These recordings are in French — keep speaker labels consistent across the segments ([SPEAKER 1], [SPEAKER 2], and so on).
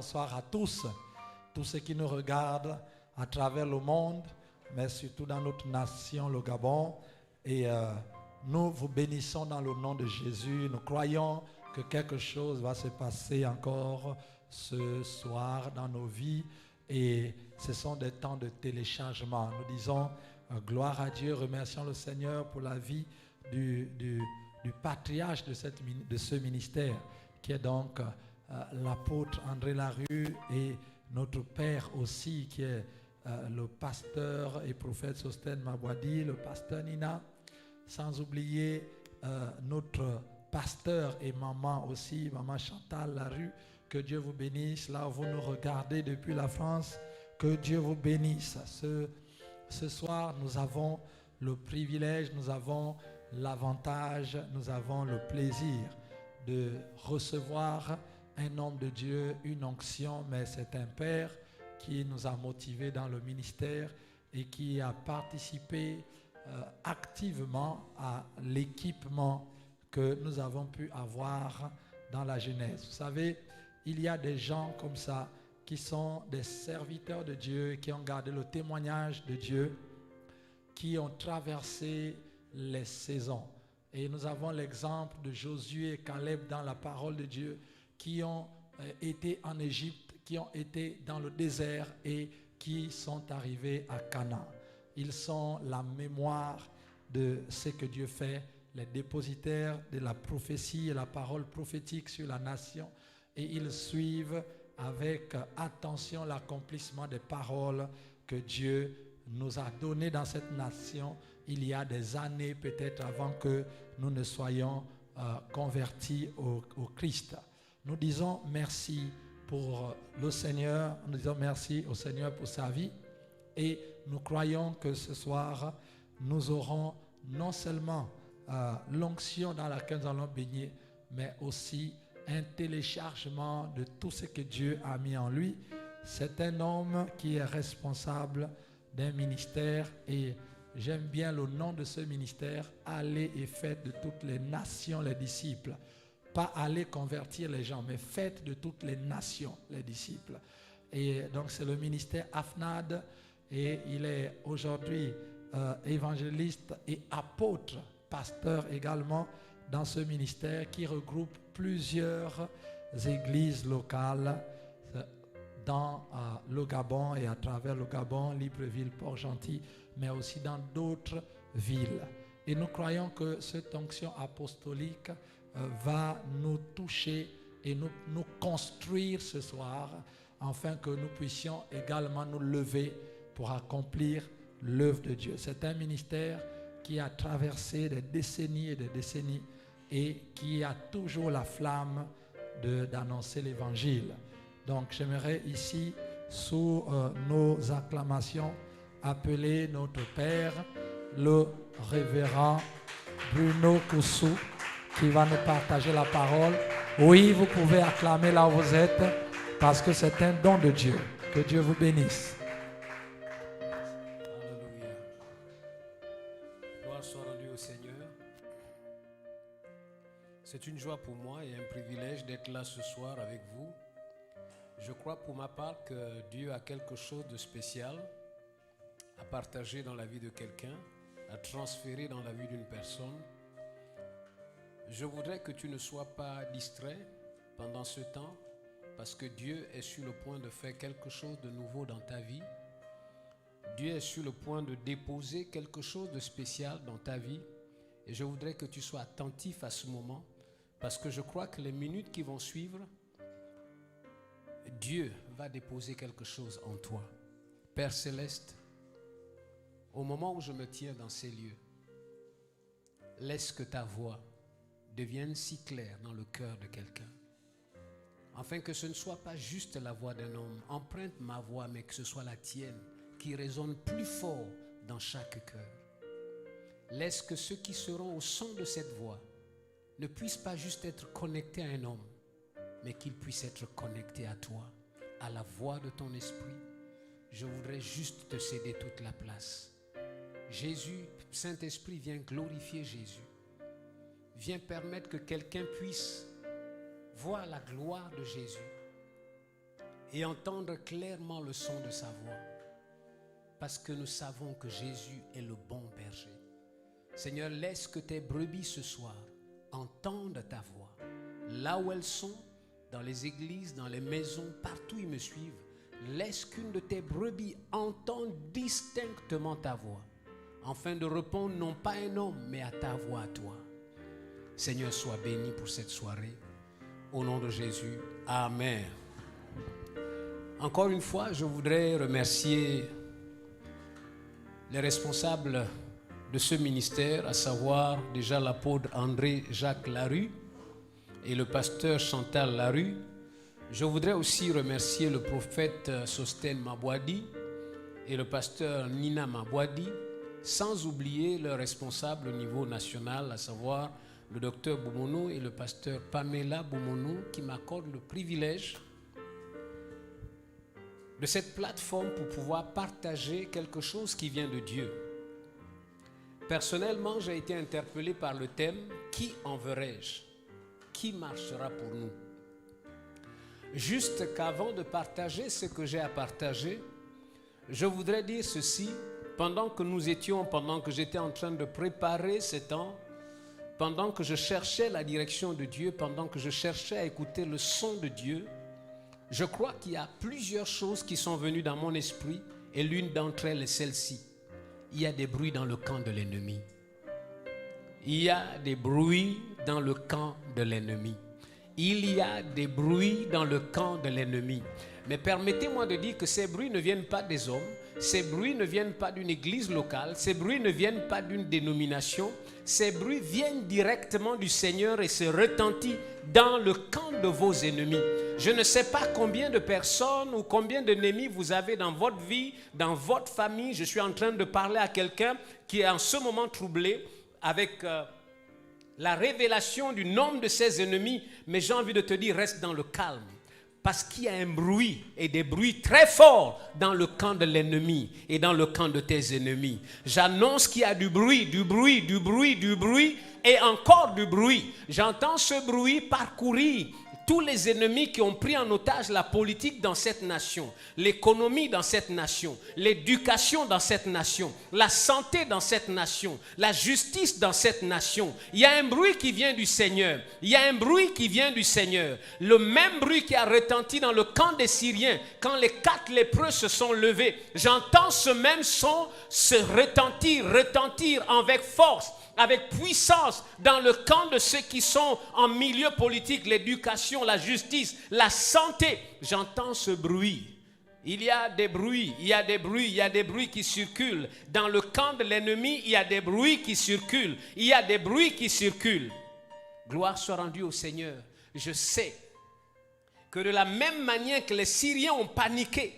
[SPEAKER 1] bonsoir à tous ceux qui nous regardent à travers le monde, mais surtout dans notre nation, le Gabon. Et nous vous bénissons dans le nom de Jésus. Nous croyons que quelque chose va se passer encore ce soir dans nos vies. Et ce sont des temps de téléchargement. Nous disons gloire à Dieu, remercions le Seigneur pour la vie du patriarche de ce ministère, qui est donc l'apôtre André Larue, et notre père aussi, qui est le pasteur et prophète Sostène Mabwadi, le pasteur Nina, sans oublier notre pasteur et maman aussi, maman Chantal Larue. Que Dieu vous bénisse. Là où vous nous regardez depuis la France, que Dieu vous bénisse. Ce soir, nous avons le privilège, nous avons l'avantage, nous avons le plaisir de recevoir un homme de Dieu, une onction, mais c'est un père qui nous a motivés dans le ministère et qui a participé activement à l'équipement que nous avons pu avoir dans la jeunesse. Vous savez, il y a des gens comme ça qui sont des serviteurs de Dieu, qui ont gardé le témoignage de Dieu, qui ont traversé les saisons. Et nous avons l'exemple de Josué et Caleb dans la parole de Dieu, qui ont été en Égypte, qui ont été dans le désert et qui sont arrivés à Canaan. Ils sont la mémoire de ce que Dieu fait, les dépositaires de la prophétie et la parole prophétique sur la nation. Et ils suivent avec attention l'accomplissement des paroles que Dieu nous a données dans cette nation il y a des années, peut-être avant que nous ne soyons convertis au Christ. Nous disons merci pour le Seigneur, nous disons merci au Seigneur pour sa vie, et nous croyons que ce soir, nous aurons non seulement l'onction dans laquelle nous allons baigner, mais aussi un téléchargement de tout ce que Dieu a mis en lui. C'est un homme qui est responsable d'un ministère, et j'aime bien le nom de ce ministère: allez et faites de toutes les nations les disciples. Pas aller convertir les gens, mais faites de toutes les nations les disciples. Et donc c'est le ministère AFNAD, et il est aujourd'hui évangéliste et apôtre, pasteur également dans ce ministère qui regroupe plusieurs églises locales dans le Gabon et à travers le Gabon, Libreville, Port-Gentil, mais aussi dans d'autres villes. Et nous croyons que cette onction apostolique va nous toucher et nous construire ce soir, afin que nous puissions également nous lever pour accomplir l'œuvre de Dieu. C'est un ministère qui a traversé des décennies et des décennies, et qui a toujours la flamme d'annoncer l'évangile. Donc j'aimerais ici, sous nos acclamations, appeler notre Père, le révérend Bruno Koussou, qui va nous partager la parole. Oui, vous pouvez acclamer là où vous êtes, parce que c'est un don de Dieu. Que Dieu vous bénisse.
[SPEAKER 2] Alléluia. Gloire soit rendue au Seigneur. C'est une joie pour moi et un privilège d'être là ce soir avec vous. Je crois pour ma part que Dieu a quelque chose de spécial à partager dans la vie de quelqu'un, à transférer dans la vie d'une personne. Je voudrais que tu ne sois pas distrait pendant ce temps, parce que Dieu est sur le point de faire quelque chose de nouveau dans ta vie. Dieu est sur le point de déposer quelque chose de spécial dans ta vie. Et je voudrais que tu sois attentif à ce moment, parce que je crois que les minutes qui vont suivre, Dieu va déposer quelque chose en toi. Père Céleste, au moment où je me tiens dans ces lieux, laisse que ta voix devienne si claire dans le cœur de quelqu'un, afin que ce ne soit pas juste la voix d'un homme. Emprunte ma voix, mais que ce soit la tienne qui résonne plus fort dans chaque cœur. Laisse que ceux qui seront au son de cette voix ne puissent pas juste être connectés à un homme, mais qu'ils puissent être connectés à toi, à la voix de ton esprit. Je voudrais juste te céder toute la place. Jésus, Saint-Esprit, viens glorifier Jésus. Viens permettre que quelqu'un puisse voir la gloire de Jésus et entendre clairement le son de sa voix. Parce que nous savons que Jésus est le bon berger. Seigneur, laisse que tes brebis ce soir entendent ta voix. Là où elles sont, dans les églises, dans les maisons, partout où ils me suivent, laisse qu'une de tes brebis entende distinctement ta voix, afin de répondre non pas à un homme, mais à ta voix, à toi. Seigneur, sois béni pour cette soirée. Au nom de Jésus, Amen. Encore une fois, je voudrais remercier les responsables de ce ministère, à savoir déjà l'apôtre André-Jacques Larue et le pasteur Chantal Larue. Je voudrais aussi remercier le prophète Sostène Mabouadi et le pasteur Nina Mabouadi, sans oublier leurs responsables au niveau national, à savoir le docteur Boumono et le pasteur Pamela Boumono, qui m'accordent le privilège de cette plateforme pour pouvoir partager quelque chose qui vient de Dieu. Personnellement, j'ai été interpellé par le thème « Qui enverrai-je ? Qui marchera pour nous ?» Juste qu'avant de partager ce que j'ai à partager, je voudrais dire ceci. Pendant que j'étais en train de préparer ce temps, pendant que je cherchais la direction de Dieu, pendant que je cherchais à écouter le son de Dieu, je crois qu'il y a plusieurs choses qui sont venues dans mon esprit et l'une d'entre elles est celle-ci. Il y a des bruits dans le camp de l'ennemi. Il y a des bruits dans le camp de l'ennemi. Il y a des bruits dans le camp de l'ennemi. Mais permettez-moi de dire que ces bruits ne viennent pas des hommes, ces bruits ne viennent pas d'une église locale, ces bruits ne viennent pas d'une dénomination, ces bruits viennent directement du Seigneur et se retentissent dans le camp de vos ennemis. Je ne sais pas combien de personnes ou combien d'ennemis vous avez dans votre vie, dans votre famille. Je suis en train de parler à quelqu'un qui est en ce moment troublé avec la révélation du nombre de ses ennemis. Mais j'ai envie de te dire, reste dans le calme. Parce qu'il y a un bruit et des bruits très forts dans le camp de l'ennemi et dans le camp de tes ennemis. J'annonce qu'il y a du bruit et encore du bruit. J'entends ce bruit parcourir tous les ennemis qui ont pris en otage la politique dans cette nation, l'économie dans cette nation, l'éducation dans cette nation, la santé dans cette nation, la justice dans cette nation. Il y a un bruit qui vient du Seigneur. Il y a un bruit qui vient du Seigneur. Le même bruit qui a retenti dans le camp des Syriens quand les 4 lépreux se sont levés. J'entends ce même son se retentir avec force, avec puissance dans le camp de ceux qui sont en milieu politique, l'éducation, la justice, la santé. J'entends ce bruit. Il y a des bruits qui circulent. Dans le camp de l'ennemi, il y a des bruits qui circulent. Gloire soit rendue au Seigneur. Je sais que de la même manière que les Syriens ont paniqué,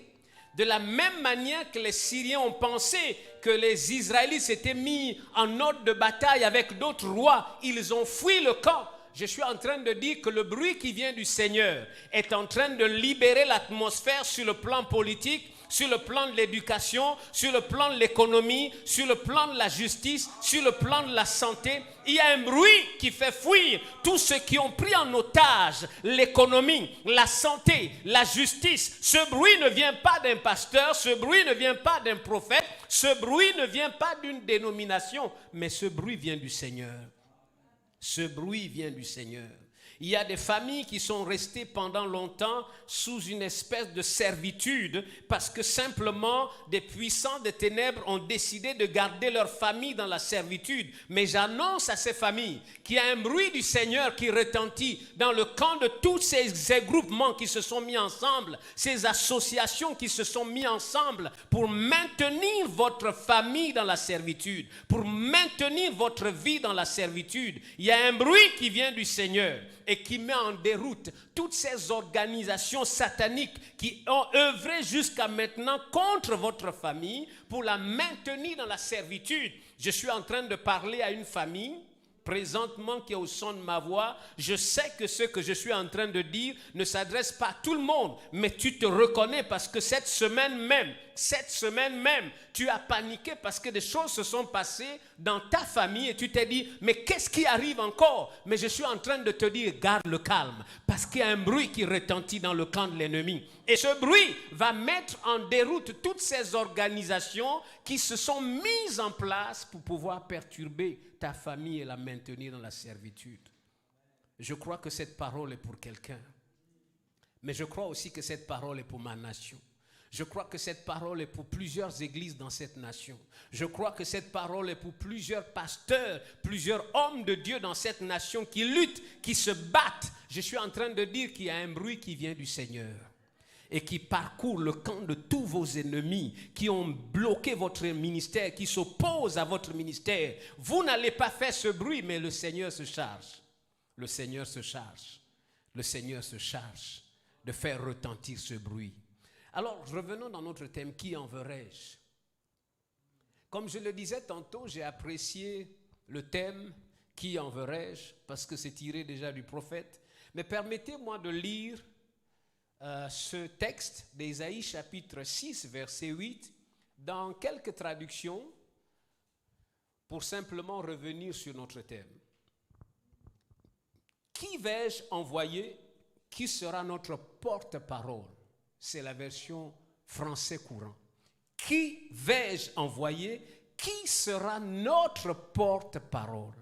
[SPEAKER 2] de la même manière que les Syriens ont pensé que les Israélites s'étaient mis en ordre de bataille avec d'autres rois, ils ont fui le camp. Je suis en train de dire que le bruit qui vient du Seigneur est en train de libérer l'atmosphère sur le plan politique, sur le plan de l'éducation, sur le plan de l'économie, sur le plan de la justice, sur le plan de la santé. Il y a un bruit qui fait fuir tous ceux qui ont pris en otage l'économie, la santé, la justice. Ce bruit ne vient pas d'un pasteur, ce bruit ne vient pas d'un prophète, ce bruit ne vient pas d'une dénomination, mais ce bruit vient du Seigneur. Ce bruit vient du Seigneur. Il y a des familles qui sont restées pendant longtemps sous une espèce de servitude parce que simplement des puissants des ténèbres ont décidé de garder leur famille dans la servitude. Mais j'annonce à ces familles qu'il y a un bruit du Seigneur qui retentit dans le camp de tous ces groupements qui se sont mis ensemble, ces associations qui se sont mis ensemble pour maintenir votre famille dans la servitude, pour maintenir votre vie dans la servitude. Il y a un bruit qui vient du Seigneur et qui met en déroute toutes ces organisations sataniques qui ont œuvré jusqu'à maintenant contre votre famille pour la maintenir dans la servitude. Je suis en train de parler à une famille présentement qui est au son de ma voix, je sais que ce que je suis en train de dire ne s'adresse pas à tout le monde, mais tu te reconnais parce que cette semaine même, tu as paniqué parce que des choses se sont passées dans ta famille et tu t'es dit, mais qu'est-ce qui arrive encore? Mais je suis en train de te dire, garde le calme, parce qu'il y a un bruit qui retentit dans le camp de l'ennemi. Et ce bruit va mettre en déroute toutes ces organisations qui se sont mises en place pour pouvoir perturber ta famille et la maintenir dans la servitude. Je crois que cette parole est pour quelqu'un. Mais je crois aussi que cette parole est pour ma nation. Je crois que cette parole est pour plusieurs églises dans cette nation. Je crois que cette parole est pour plusieurs pasteurs, plusieurs hommes de Dieu dans cette nation qui luttent, qui se battent. Je suis en train de dire qu'il y a un bruit qui vient du Seigneur et qui parcourt le camp de tous vos ennemis qui ont bloqué votre ministère, qui s'opposent à votre ministère. Vous n'allez pas faire ce bruit, mais le Seigneur se charge. Le Seigneur se charge. Le Seigneur se charge de faire retentir ce bruit. Alors, revenons dans notre thème, qui enverrai-je? Comme je le disais tantôt, j'ai apprécié le thème, qui enverrai-je? Parce que c'est tiré déjà du prophète. Mais permettez-moi de lire ce texte d'Ésaïe chapitre 6, verset 8, dans quelques traductions, pour simplement revenir sur notre thème. Qui vais-je envoyer? Qui sera notre porte-parole? C'est la version français courant. Qui vais-je envoyer? Qui sera notre porte-parole?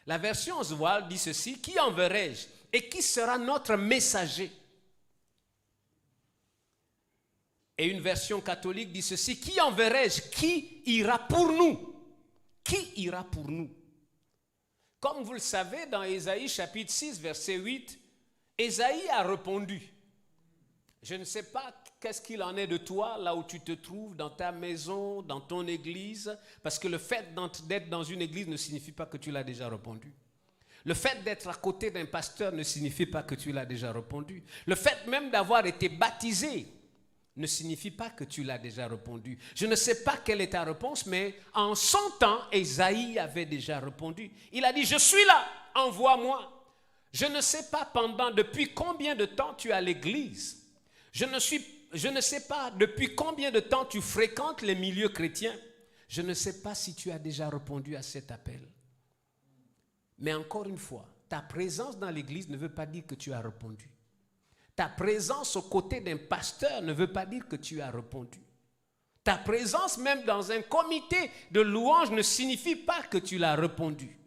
[SPEAKER 2] La version Zoual dit ceci, qui enverrai-je? Et qui sera notre messager? Et une version catholique dit ceci, qui enverrai-je? Qui ira pour nous? Qui ira pour nous? Comme vous le savez, dans Ésaïe chapitre 6, verset 8, Ésaïe a répondu. Je ne sais pas qu'est-ce qu'il en est de toi, là où tu te trouves, dans ta maison, dans ton église, parce que le fait d'être dans une église ne signifie pas que tu l'as déjà répondu. Le fait d'être à côté d'un pasteur ne signifie pas que tu l'as déjà répondu. Le fait même d'avoir été baptisé ne signifie pas que tu l'as déjà répondu. Je ne sais pas quelle est ta réponse, mais en son temps, Ésaïe avait déjà répondu. Il a dit, je suis là, envoie-moi. Je ne sais pas depuis combien de temps tu es à l'église. Je ne sais pas depuis combien de temps tu fréquentes les milieux chrétiens. Je ne sais pas si tu as déjà répondu à cet appel. Mais encore une fois, ta présence dans l'église ne veut pas dire que tu as répondu. Ta présence aux côtés d'un pasteur ne veut pas dire que tu as répondu. Ta présence même dans un comité de louange ne signifie pas que tu l'as répondu.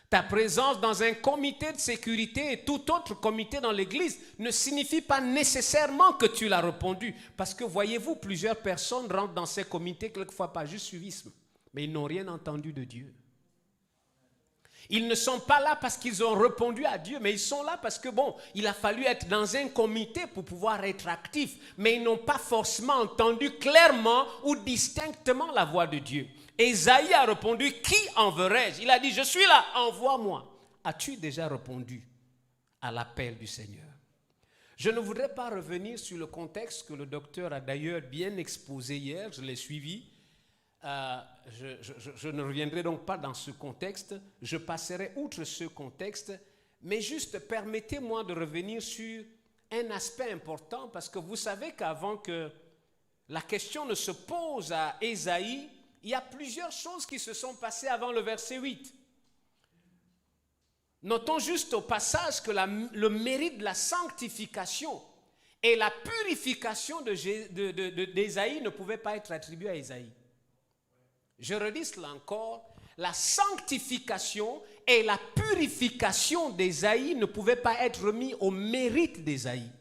[SPEAKER 2] Ta présence dans un comité de sécurité et tout autre comité dans l'église ne signifie pas nécessairement que tu l'as répondu. Parce que voyez-vous, plusieurs personnes rentrent dans ces comités, quelquefois pas juste suivisme, mais ils n'ont rien entendu de Dieu. Ils ne sont pas là parce qu'ils ont répondu à Dieu, mais ils sont là parce que il a fallu être dans un comité pour pouvoir être actif. Mais ils n'ont pas forcément entendu clairement ou distinctement la voix de Dieu. Ésaïe a répondu, qui enverrai-je? Il a dit, je suis là, envoie-moi. As-tu déjà répondu à l'appel du Seigneur? Je ne voudrais pas revenir sur le contexte que le docteur a d'ailleurs bien exposé hier, je l'ai suivi. Je ne reviendrai donc pas dans ce contexte, je passerai outre ce contexte, mais juste permettez-moi de revenir sur un aspect important, parce que vous savez qu'avant que la question ne se pose à Ésaïe, il y a plusieurs choses qui se sont passées avant le verset 8. Notons juste au passage que le mérite de la sanctification et la purification d'Ésaïe ne pouvaient pas être attribués à Ésaïe. Je redis cela encore, la sanctification et la purification d'Ésaïe ne pouvaient pas être remis au mérite d'Ésaïe.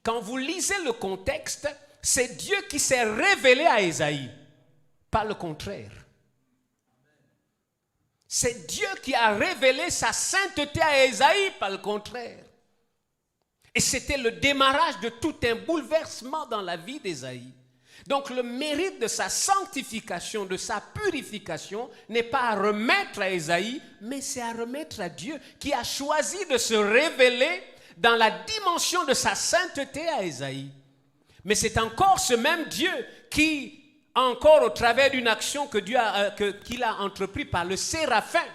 [SPEAKER 2] Quand vous lisez le contexte, c'est Dieu qui s'est révélé à Ésaïe, pas le contraire. C'est Dieu qui a révélé sa sainteté à Ésaïe, pas le contraire. Et c'était le démarrage de tout un bouleversement dans la vie d'Ésaïe. Donc le mérite de sa sanctification, de sa purification, n'est pas à remettre à Ésaïe, mais c'est à remettre à Dieu qui a choisi de se révéler dans la dimension de sa sainteté à Ésaïe. Mais c'est encore ce même Dieu qui encore au travers d'une action que qu'il a entreprise par le séraphin,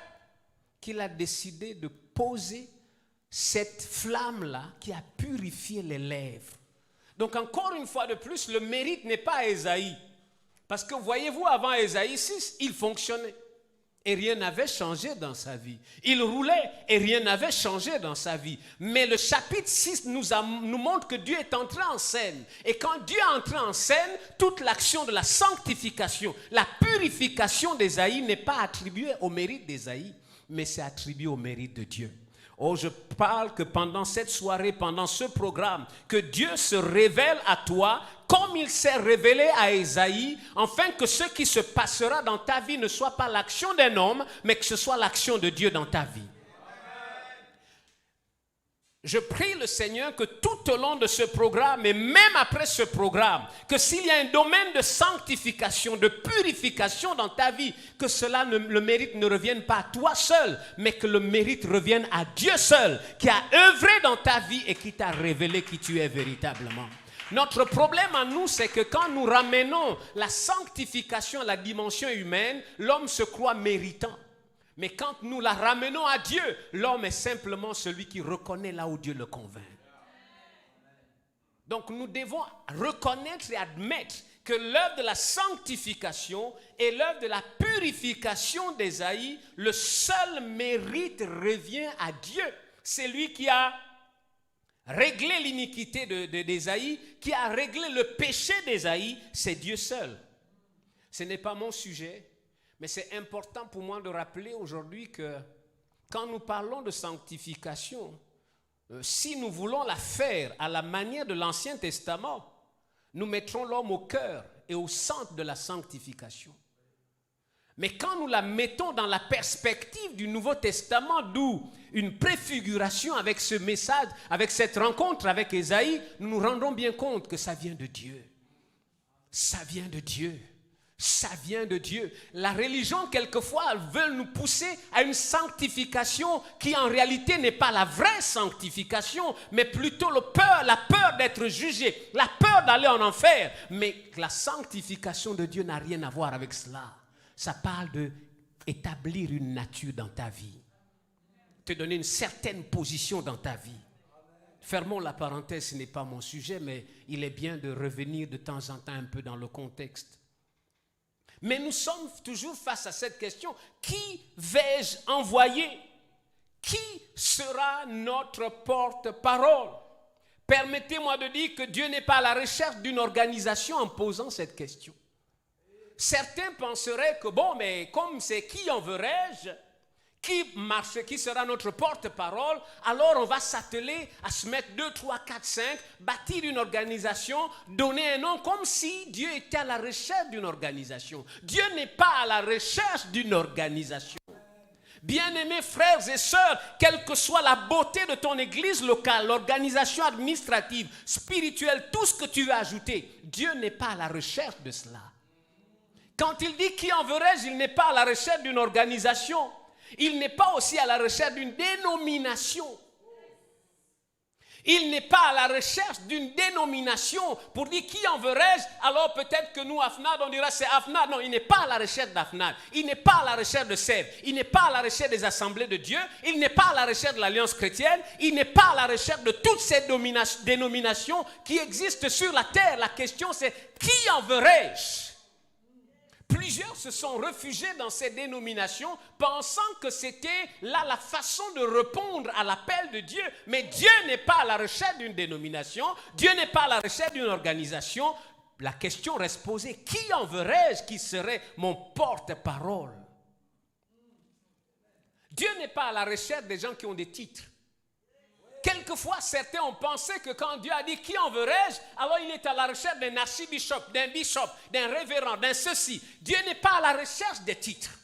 [SPEAKER 2] qu'il a décidé de poser cette flamme-là qui a purifié les lèvres. Donc encore une fois de plus, le mérite n'est pas à Ésaïe. Parce que voyez-vous, avant Ésaïe 6, il fonctionnait. Et rien n'avait changé dans sa vie. Il roulait et rien n'avait changé dans sa vie. Mais le chapitre 6 nous montre que Dieu est entré en scène. Et quand Dieu est entré en scène, toute l'action de la sanctification, la purification d'Ésaïe n'est pas attribuée au mérite d'Ésaïe, mais c'est attribué au mérite de Dieu. Oh, je parle que pendant cette soirée, pendant ce programme, que Dieu se révèle à toi comme il s'est révélé à Ésaïe, afin que ce qui se passera dans ta vie ne soit pas l'action d'un homme, mais que ce soit l'action de Dieu dans ta vie. Je prie le Seigneur que tout au long de ce programme et même après ce programme, que s'il y a un domaine de sanctification, de purification dans ta vie, que le mérite ne revienne pas à toi seul, mais que le mérite revienne à Dieu seul, qui a œuvré dans ta vie et qui t'a révélé qui tu es véritablement. Notre problème à nous, c'est que quand nous ramenons la sanctification à la dimension humaine, l'homme se croit méritant. Mais quand nous la ramenons à Dieu, l'homme est simplement celui qui reconnaît là où Dieu le convainc. Donc nous devons reconnaître et admettre que l'œuvre de la sanctification et l'œuvre de la purification d'Ésaïe, le seul mérite revient à Dieu. C'est lui qui a réglé l'iniquité d'Ésaïe, qui a réglé le péché d'Ésaïe, c'est Dieu seul. Ce n'est pas mon sujet. Mais c'est important pour moi de rappeler aujourd'hui que quand nous parlons de sanctification, si nous voulons la faire à la manière de l'Ancien Testament, nous mettrons l'homme au cœur et au centre de la sanctification. Mais quand nous la mettons dans la perspective du Nouveau Testament, d'où une préfiguration avec ce message, avec cette rencontre avec Ésaïe, nous nous rendons bien compte que ça vient de Dieu. Ça vient de Dieu. Ça vient de Dieu. La religion, quelquefois, veut nous pousser à une sanctification qui, en réalité, n'est pas la vraie sanctification, mais plutôt la peur d'être jugé, la peur d'aller en enfer. Mais la sanctification de Dieu n'a rien à voir avec cela. Ça parle d'établir une nature dans ta vie, te donner une certaine position dans ta vie. Fermons la parenthèse, ce n'est pas mon sujet, mais il est bien de revenir de temps en temps un peu dans le contexte. Mais nous sommes toujours face à cette question. Qui vais-je envoyer? Qui sera notre porte-parole? Permettez-moi de dire que Dieu n'est pas à la recherche d'une organisation en posant cette question. Certains penseraient que bon, mais comme c'est qui enverrai-je? Qui sera notre porte-parole? Alors on va s'atteler à se mettre 2, 3, 4, 5, bâtir une organisation, donner un nom comme si Dieu était à la recherche d'une organisation. Dieu n'est pas à la recherche d'une organisation. Bien-aimés frères et sœurs, quelle que soit la beauté de ton église locale, l'organisation administrative, spirituelle, tout ce que tu veux ajouter, Dieu n'est pas à la recherche de cela. Quand il dit qui enverrai-je, il n'est pas à la recherche d'une organisation. Il n'est pas aussi à la recherche d'une dénomination. Il n'est pas à la recherche d'une dénomination pour dire qui enverrai-je. Alors peut-être que nous, AFNAD, on dira c'est AFNAD. Non, il n'est pas à la recherche d'AFNAD. Il n'est pas à la recherche de Sèvres. Il n'est pas à la recherche des assemblées de Dieu. Il n'est pas à la recherche de l'Alliance chrétienne. Il n'est pas à la recherche de toutes ces dénominations qui existent sur la terre. La question c'est qui enverrai-je? Plusieurs se sont réfugiés dans ces dénominations pensant que c'était là la façon de répondre à l'appel de Dieu. Mais Dieu n'est pas à la recherche d'une dénomination. Dieu n'est pas à la recherche d'une organisation. La question reste posée. Qui enverrai-je qui serait mon porte-parole? Dieu n'est pas à la recherche des gens qui ont des titres. Quelquefois, certains ont pensé que quand Dieu a dit qui enverrai-je, alors il est à la recherche d'un archibishop, d'un bishop, d'un révérend, d'un ceci. Dieu n'est pas à la recherche des titres.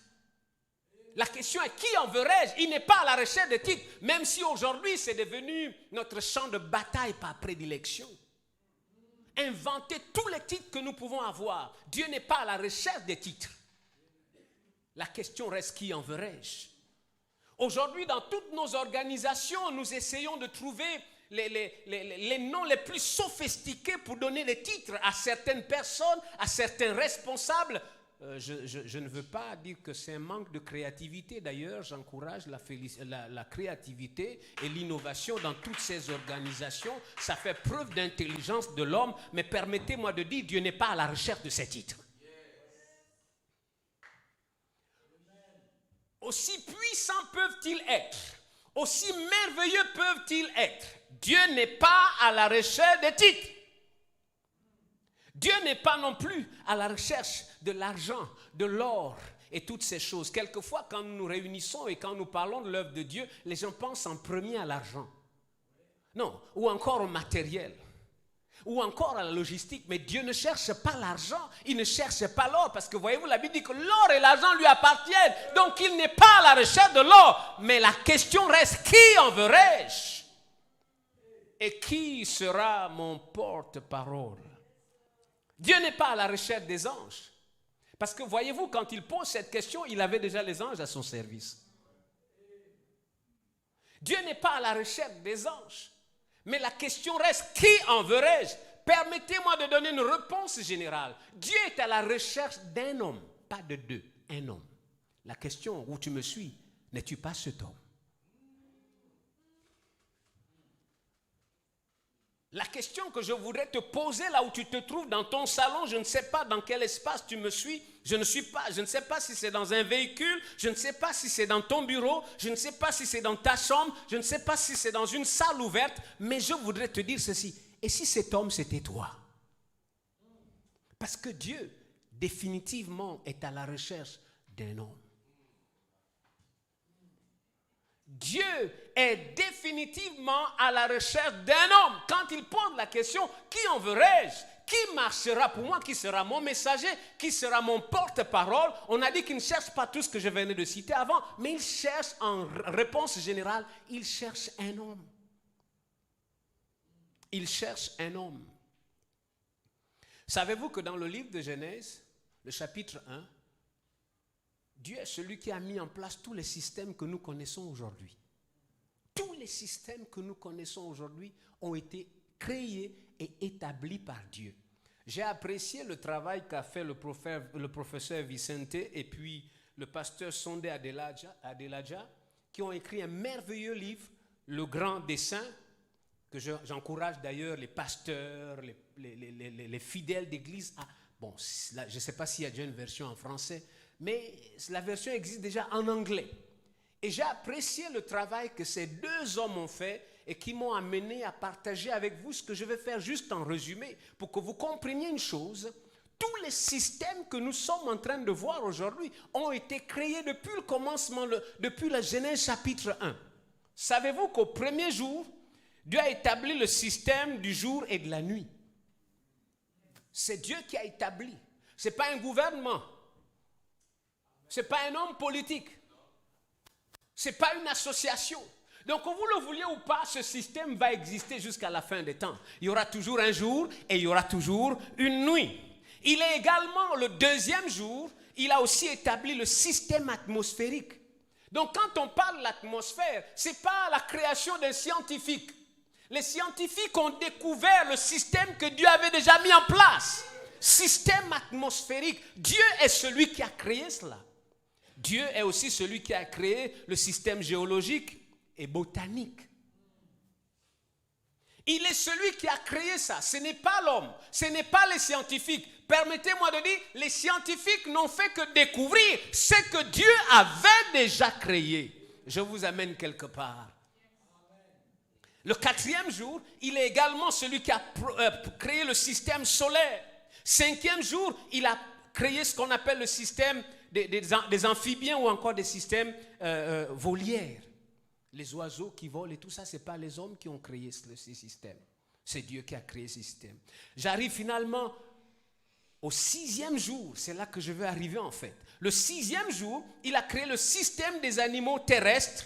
[SPEAKER 2] La question est qui enverrai-je? Il n'est pas à la recherche des titres, même si aujourd'hui c'est devenu notre champ de bataille par prédilection. Inventer tous les titres que nous pouvons avoir. Dieu n'est pas à la recherche des titres. La question reste qui enverrai-je? Aujourd'hui, dans toutes nos organisations, nous essayons de trouver les noms les plus sophistiqués pour donner des titres à certaines personnes, à certains responsables. Je ne veux pas dire que c'est un manque de créativité. D'ailleurs, j'encourage la créativité et l'innovation dans toutes ces organisations. Ça fait preuve d'intelligence de l'homme. Mais permettez-moi de dire, Dieu n'est pas à la recherche de ces titres. Aussi puissants peuvent-ils être, aussi merveilleux peuvent-ils être, Dieu n'est pas à la recherche des titres. Dieu n'est pas non plus à la recherche de l'argent, de l'or et toutes ces choses. Quelquefois, quand nous nous réunissons et quand nous parlons de l'œuvre de Dieu, les gens pensent en premier à l'argent. Non, ou encore au matériel, ou encore à la logistique. Mais Dieu ne cherche pas l'argent, il ne cherche pas l'or. Parce que voyez-vous, la Bible dit que l'or et l'argent lui appartiennent. Donc il n'est pas à la recherche de l'or. Mais la question reste, qui enverrai-je? Et qui sera mon porte-parole? Dieu n'est pas à la recherche des anges. Parce que voyez-vous, quand il pose cette question, il avait déjà les anges à son service. Dieu n'est pas à la recherche des anges. Mais la question reste, qui enverrai-je? Permettez-moi de donner une réponse générale. Dieu est à la recherche d'un homme, pas de deux, un homme. La question, où tu me suis, n'es-tu pas cet homme? La question que je voudrais te poser là où tu te trouves dans ton salon, je ne sais pas dans quel espace tu me suis, je ne sais pas si c'est dans un véhicule, je ne sais pas si c'est dans ton bureau, je ne sais pas si c'est dans ta chambre, je ne sais pas si c'est dans une salle ouverte, mais je voudrais te dire ceci. Et si cet homme c'était toi? Parce que Dieu définitivement est à la recherche d'un homme. Dieu est définitivement à la recherche d'un homme. Quand il pose la question, qui enverrai-je? Qui marchera pour moi? Qui sera mon messager? Qui sera mon porte-parole? On a dit qu'il ne cherche pas tout ce que je venais de citer avant, mais il cherche en réponse générale, il cherche un homme. Il cherche un homme. Savez-vous que dans le livre de Genèse, le chapitre 1, Dieu est celui qui a mis en place tous les systèmes que nous connaissons aujourd'hui. Tous les systèmes que nous connaissons aujourd'hui ont été créés et établis par Dieu. J'ai apprécié le travail qu'a fait le professeur Vicente et puis le pasteur Sondé Adelaja, qui ont écrit un merveilleux livre, Le Grand Dessein, que j'encourage d'ailleurs les pasteurs, les fidèles d'église à... Bon, là, je ne sais pas s'il y a déjà une version en français, mais la version existe déjà en anglais. Et j'ai apprécié le travail que ces deux hommes ont fait et qui m'ont amené à partager avec vous ce que je vais faire juste en résumé pour que vous compreniez une chose. Tous les systèmes que nous sommes en train de voir aujourd'hui ont été créés depuis le commencement, depuis la Genèse chapitre 1. Savez-vous qu'au premier jour, Dieu a établi le système du jour et de la nuit? C'est Dieu qui a établi. Ce n'est pas un gouvernement. Ce n'est pas un homme politique. Ce n'est pas une association. Donc, que vous le vouliez ou pas, ce système va exister jusqu'à la fin des temps. Il y aura toujours un jour et il y aura toujours une nuit. Il est également le deuxième jour, il a aussi établi le système atmosphérique. Donc, quand on parle de l'atmosphère, ce n'est pas la création d'un scientifique. Les scientifiques ont découvert le système que Dieu avait déjà mis en place. Système atmosphérique. Dieu est celui qui a créé cela. Dieu est aussi celui qui a créé le système géologique et botanique. Il est celui qui a créé ça. Ce n'est pas l'homme, ce n'est pas les scientifiques. Permettez-moi de dire, les scientifiques n'ont fait que découvrir ce que Dieu avait déjà créé. Je vous amène quelque part. Le quatrième jour, il est également celui qui a créé le système solaire. Cinquième jour, il a créé ce qu'on appelle le système des amphibiens ou encore des systèmes volières. Les oiseaux qui volent et tout ça, ce n'est pas les hommes qui ont créé ces systèmes. C'est Dieu qui a créé ces systèmes. J'arrive finalement au sixième jour. C'est là que je veux arriver en fait. Le sixième jour, il a créé le système des animaux terrestres.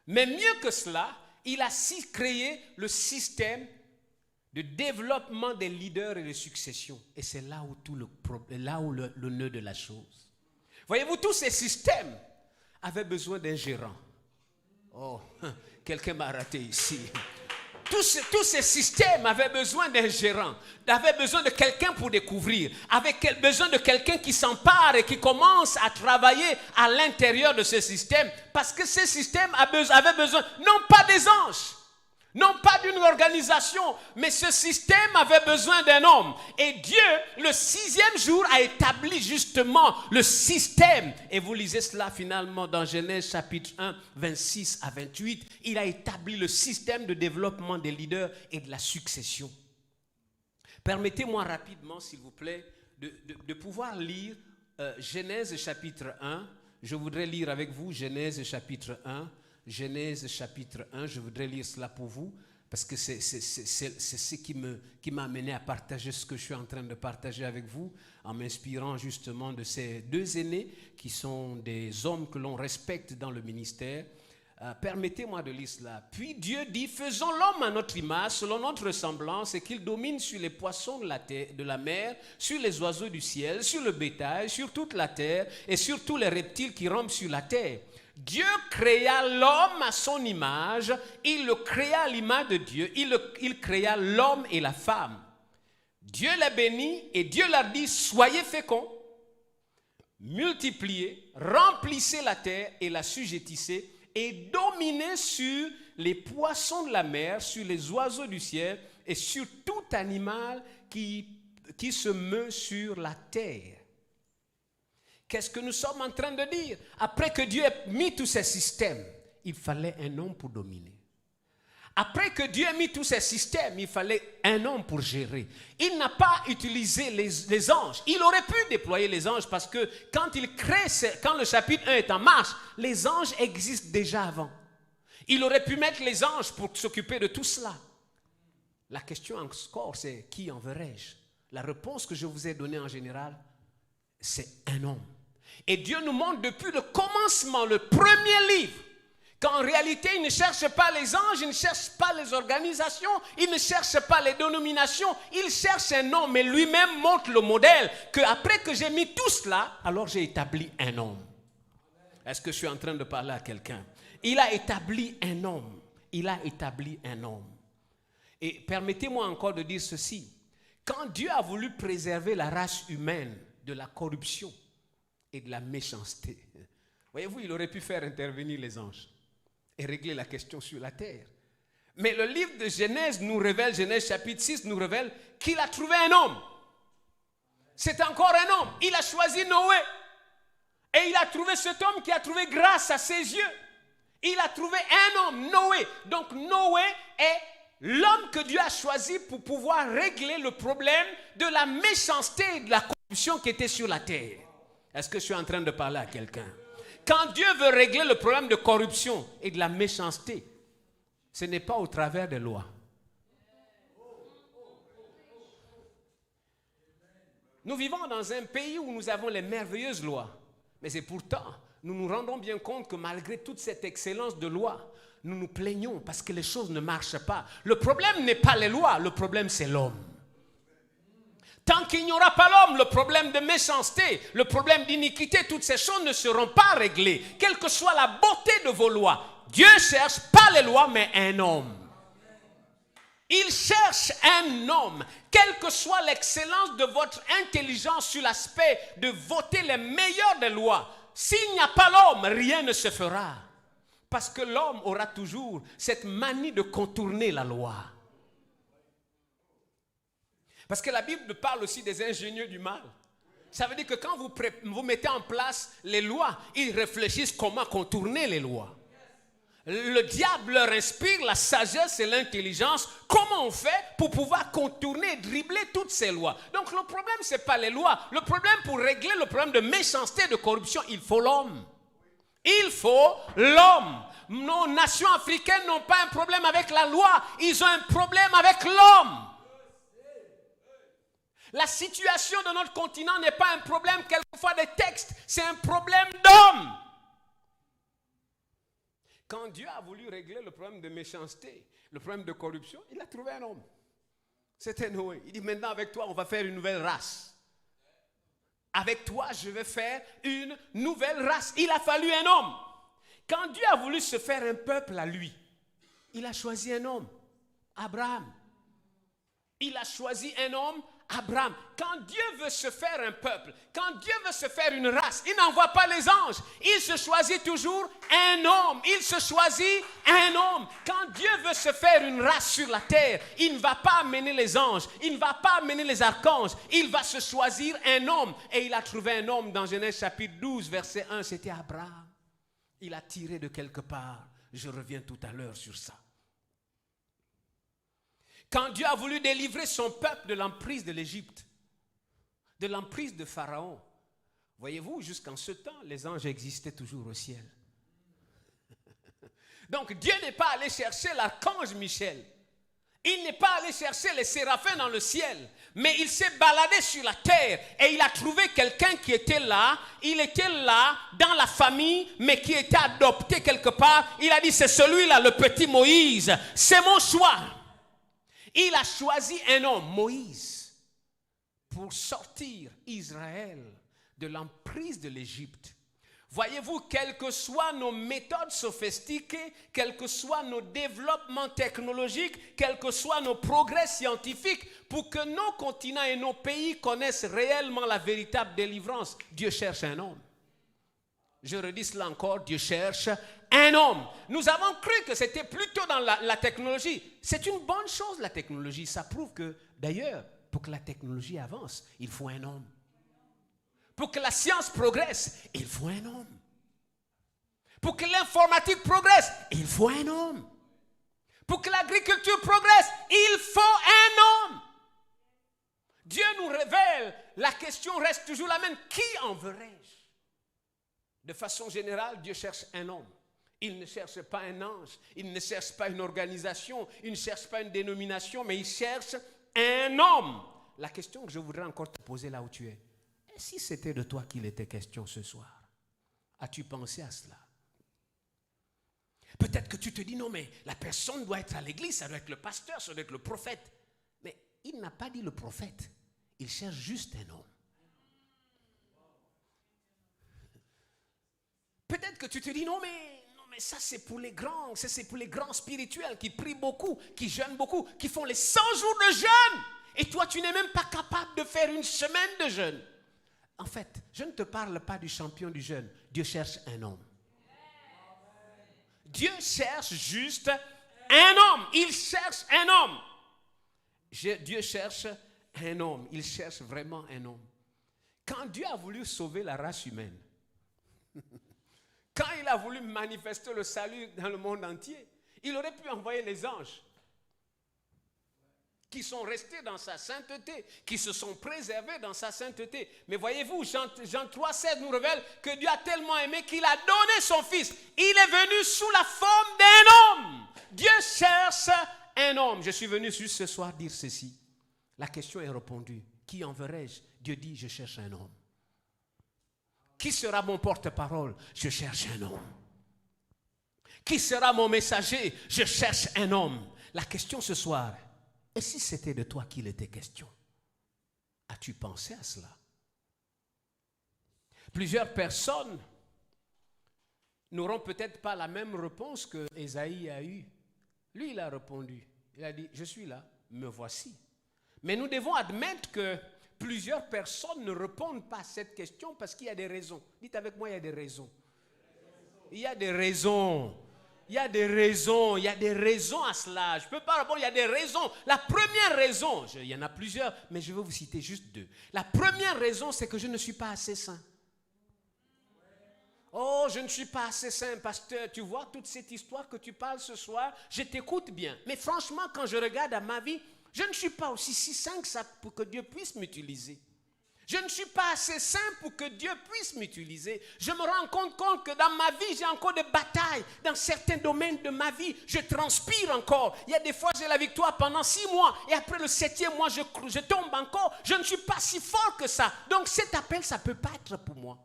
[SPEAKER 2] Mais mieux que cela, il a créé le système de développement des leaders et de succession. Et c'est là où le nœud de la chose. Voyez-vous, tous ces systèmes avaient besoin d'un gérant. Oh, quelqu'un m'a raté ici. tous ces systèmes avaient besoin d'un gérant, avaient besoin de quelqu'un pour découvrir, avaient besoin de quelqu'un qui s'empare et qui commence à travailler à l'intérieur de ce système, parce que ce système avait besoin, non pas des anges, non pas d'une organisation, mais ce système avait besoin d'un homme. Et Dieu, le 6e jour, a établi justement le système. Et vous lisez cela finalement dans Genèse chapitre 1, 26 à 28. Il a établi le système de développement des leaders et de la succession. Permettez-moi rapidement, s'il vous plaît, de pouvoir lire Genèse chapitre 1. Je voudrais lire avec vous Genèse chapitre 1. Genèse chapitre 1, je voudrais lire cela pour vous, parce que c'est ce qui m'a amené à partager ce que je suis en train de partager avec vous, en m'inspirant justement de ces 2 aînés qui sont des hommes que l'on respecte dans le ministère. Permettez-moi de lire cela. Puis Dieu dit, faisons l'homme à notre image, selon notre ressemblance, et qu'il domine sur les poissons de la mer, sur les oiseaux du ciel, sur le bétail, sur toute la terre, et sur tous les reptiles qui rampent sur la terre. Dieu créa l'homme à son image, il le créa à l'image de Dieu, il créa l'homme et la femme. Dieu les bénit et Dieu leur dit, soyez féconds, multipliez, remplissez la terre et la sujettissez et dominez sur les poissons de la mer, sur les oiseaux du ciel et sur tout animal qui se meut sur la terre. Qu'est-ce que nous sommes en train de dire? Après que Dieu ait mis tous ces systèmes, il fallait un homme pour dominer. Après que Dieu ait mis tous ces systèmes, il fallait un homme pour gérer. Il n'a pas utilisé les anges. Il aurait pu déployer les anges parce que quand le chapitre 1 est en marche, les anges existent déjà avant. Il aurait pu mettre les anges pour s'occuper de tout cela. La question encore, c'est qui enverrai-je? La réponse que je vous ai donnée en général, c'est un homme. Et Dieu nous montre depuis le commencement, le premier livre, qu'en réalité, il ne cherche pas les anges, il ne cherche pas les organisations, il ne cherche pas les dénominations, il cherche un homme et lui-même montre le modèle qu'après que j'ai mis tout cela, alors j'ai établi un homme. Est-ce que je suis en train de parler à quelqu'un? Il a établi un homme. Il a établi un homme. Et permettez-moi encore de dire ceci. Quand Dieu a voulu préserver la race humaine de la corruption et de la méchanceté, voyez-vous, il aurait pu faire intervenir les anges et régler la question sur la terre. Mais le livre de Genèse nous révèle, Genèse chapitre 6 nous révèle qu'il a trouvé un homme. C'est encore un homme. Il a choisi Noé. Et il a trouvé cet homme qui a trouvé grâce à ses yeux. Il a trouvé un homme, Noé. Donc Noé est l'homme que Dieu a choisi pour pouvoir régler le problème de la méchanceté et de la corruption qui était sur la terre. Est-ce que je suis en train de parler à quelqu'un? Quand Dieu veut régler le problème de corruption et de la méchanceté, ce n'est pas au travers des lois. Nous vivons dans un pays où nous avons les merveilleuses lois. Mais c'est pourtant, nous nous rendons bien compte que malgré toute cette excellence de lois, nous nous plaignons parce que les choses ne marchent pas. Le problème n'est pas les lois, le problème c'est l'homme. Tant qu'il n'y aura pas l'homme, le problème de méchanceté, le problème d'iniquité, toutes ces choses ne seront pas réglées. Quelle que soit la beauté de vos lois, Dieu cherche pas les lois, mais un homme. Il cherche un homme. Quelle que soit l'excellence de votre intelligence sur l'aspect de voter les meilleures des lois, s'il n'y a pas l'homme, rien ne se fera. Parce que l'homme aura toujours cette manie de contourner la loi. Parce que la Bible parle aussi des ingénieux du mal. Ça veut dire que quand vous mettez en place les lois, ils réfléchissent comment contourner les lois. Le diable leur inspire la sagesse et l'intelligence. Comment on fait pour pouvoir contourner, dribbler toutes ces lois? Donc le problème, ce n'est pas les lois. Le problème, pour régler le problème de méchanceté, de corruption, il faut l'homme. Il faut l'homme. Nos nations africaines n'ont pas un problème avec la loi. Ils ont un problème avec l'homme. La situation de notre continent n'est pas un problème quelquefois des textes. C'est un problème d'homme. Quand Dieu a voulu régler le problème de méchanceté, le problème de corruption, il a trouvé un homme. C'était Noé. Il dit, maintenant avec toi, on va faire une nouvelle race. Avec toi, je vais faire une nouvelle race. Il a fallu un homme. Quand Dieu a voulu se faire un peuple à lui, il a choisi un homme. Abraham. Il a choisi un homme, Abraham. Quand Dieu veut se faire un peuple, quand Dieu veut se faire une race, il n'envoie pas les anges. Il se choisit toujours un homme. Il se choisit un homme. Quand Dieu veut se faire une race sur la terre, il ne va pas amener les anges. Il ne va pas amener les archanges. Il va se choisir un homme. Et il a trouvé un homme dans Genèse chapitre 12, verset 1. C'était Abraham. Il a tiré de quelque part. Je reviens tout à l'heure sur ça. Quand Dieu a voulu délivrer son peuple de l'emprise de l'Égypte, de l'emprise de Pharaon, voyez-vous, jusqu'en ce temps, les anges existaient toujours au ciel. Donc Dieu n'est pas allé chercher l'archange Michel. Il n'est pas allé chercher les séraphins dans le ciel, mais il s'est baladé sur la terre et il a trouvé quelqu'un qui était là. Il était là dans la famille, mais qui était adopté quelque part. Il a dit, c'est celui-là, le petit Moïse. C'est mon choix. Il a choisi un homme, Moïse, pour sortir Israël de l'emprise de l'Égypte. Voyez-vous, quelles que soient nos méthodes sophistiquées, quels que soient nos développements technologiques, quels que soient nos progrès scientifiques, pour que nos continents et nos pays connaissent réellement la véritable délivrance, Dieu cherche un homme. Je redis cela encore, Dieu cherche un homme. Nous avons cru que c'était plutôt dans la technologie. C'est une bonne chose, la technologie. Ça prouve que, d'ailleurs, pour que la technologie avance, il faut un homme. Pour que la science progresse, il faut un homme. Pour que l'informatique progresse, il faut un homme. Pour que l'agriculture progresse, il faut un homme. Dieu nous révèle, la question reste toujours la même. Qui enverrai-je? De façon générale, Dieu cherche un homme. Il ne cherche pas un ange, il ne cherche pas une organisation, il ne cherche pas une dénomination, mais il cherche un homme. La question que je voudrais encore te poser là où tu es, et si c'était de toi qu'il était question ce soir, as-tu pensé à cela? Peut-être que tu te dis, non mais la personne doit être à l'église, ça doit être le pasteur, ça doit être le prophète. Mais il n'a pas dit le prophète, il cherche juste un homme. Peut-être que tu te dis, non mais ça c'est pour les grands, ça c'est pour les grands spirituels qui prient beaucoup, qui jeûnent beaucoup, qui font les 100 jours de jeûne. Et toi tu n'es même pas capable de faire une semaine de jeûne. En fait, je ne te parle pas du champion du jeûne. Dieu cherche un homme. Dieu cherche juste un homme. Il cherche un homme. Dieu cherche un homme. Il cherche vraiment un homme. Quand Dieu a voulu sauver la race humaine, quand il a voulu manifester le salut dans le monde entier, il aurait pu envoyer les anges qui sont restés dans sa sainteté, qui se sont préservés dans sa sainteté. Mais voyez-vous, Jean 3,16 nous révèle que Dieu a tellement aimé qu'il a donné son Fils. Il est venu sous la forme d'un homme. Dieu cherche un homme. Je suis venu juste ce soir dire ceci. La question est répondue. Qui enverrai-je? Dieu dit, je cherche un homme. Qui sera mon porte-parole? Je cherche un homme. Qui sera mon messager? Je cherche un homme. La question ce soir, et si c'était de toi qu'il était question? As-tu pensé à cela? Plusieurs personnes n'auront peut-être pas la même réponse que Ésaïe a eue. Lui, il a répondu. Il a dit, je suis là, me voici. Mais nous devons admettre que plusieurs personnes ne répondent pas à cette question parce qu'il y a des raisons. Dites avec moi, il y a des raisons. Il y a des raisons. Il y a des raisons. Il y a des raisons à cela. Je ne peux pas répondre, il y a des raisons. La première raison, il y en a plusieurs, mais je vais vous citer juste deux. La première raison, c'est que je ne suis pas assez saint. Oh, je ne suis pas assez saint, pasteur. Tu vois toute cette histoire que tu parles ce soir, je t'écoute bien. Mais franchement, quand je regarde à ma vie, je ne suis pas aussi si saint que ça pour que Dieu puisse m'utiliser. Je ne suis pas assez saint pour que Dieu puisse m'utiliser. Je me rends compte que dans ma vie, j'ai encore des batailles. Dans certains domaines de ma vie, je transpire encore. Il y a des fois, j'ai la victoire pendant 6 mois. Et après le 7e mois, je tombe encore. Je ne suis pas si fort que ça. Donc cet appel, ça ne peut pas être pour moi.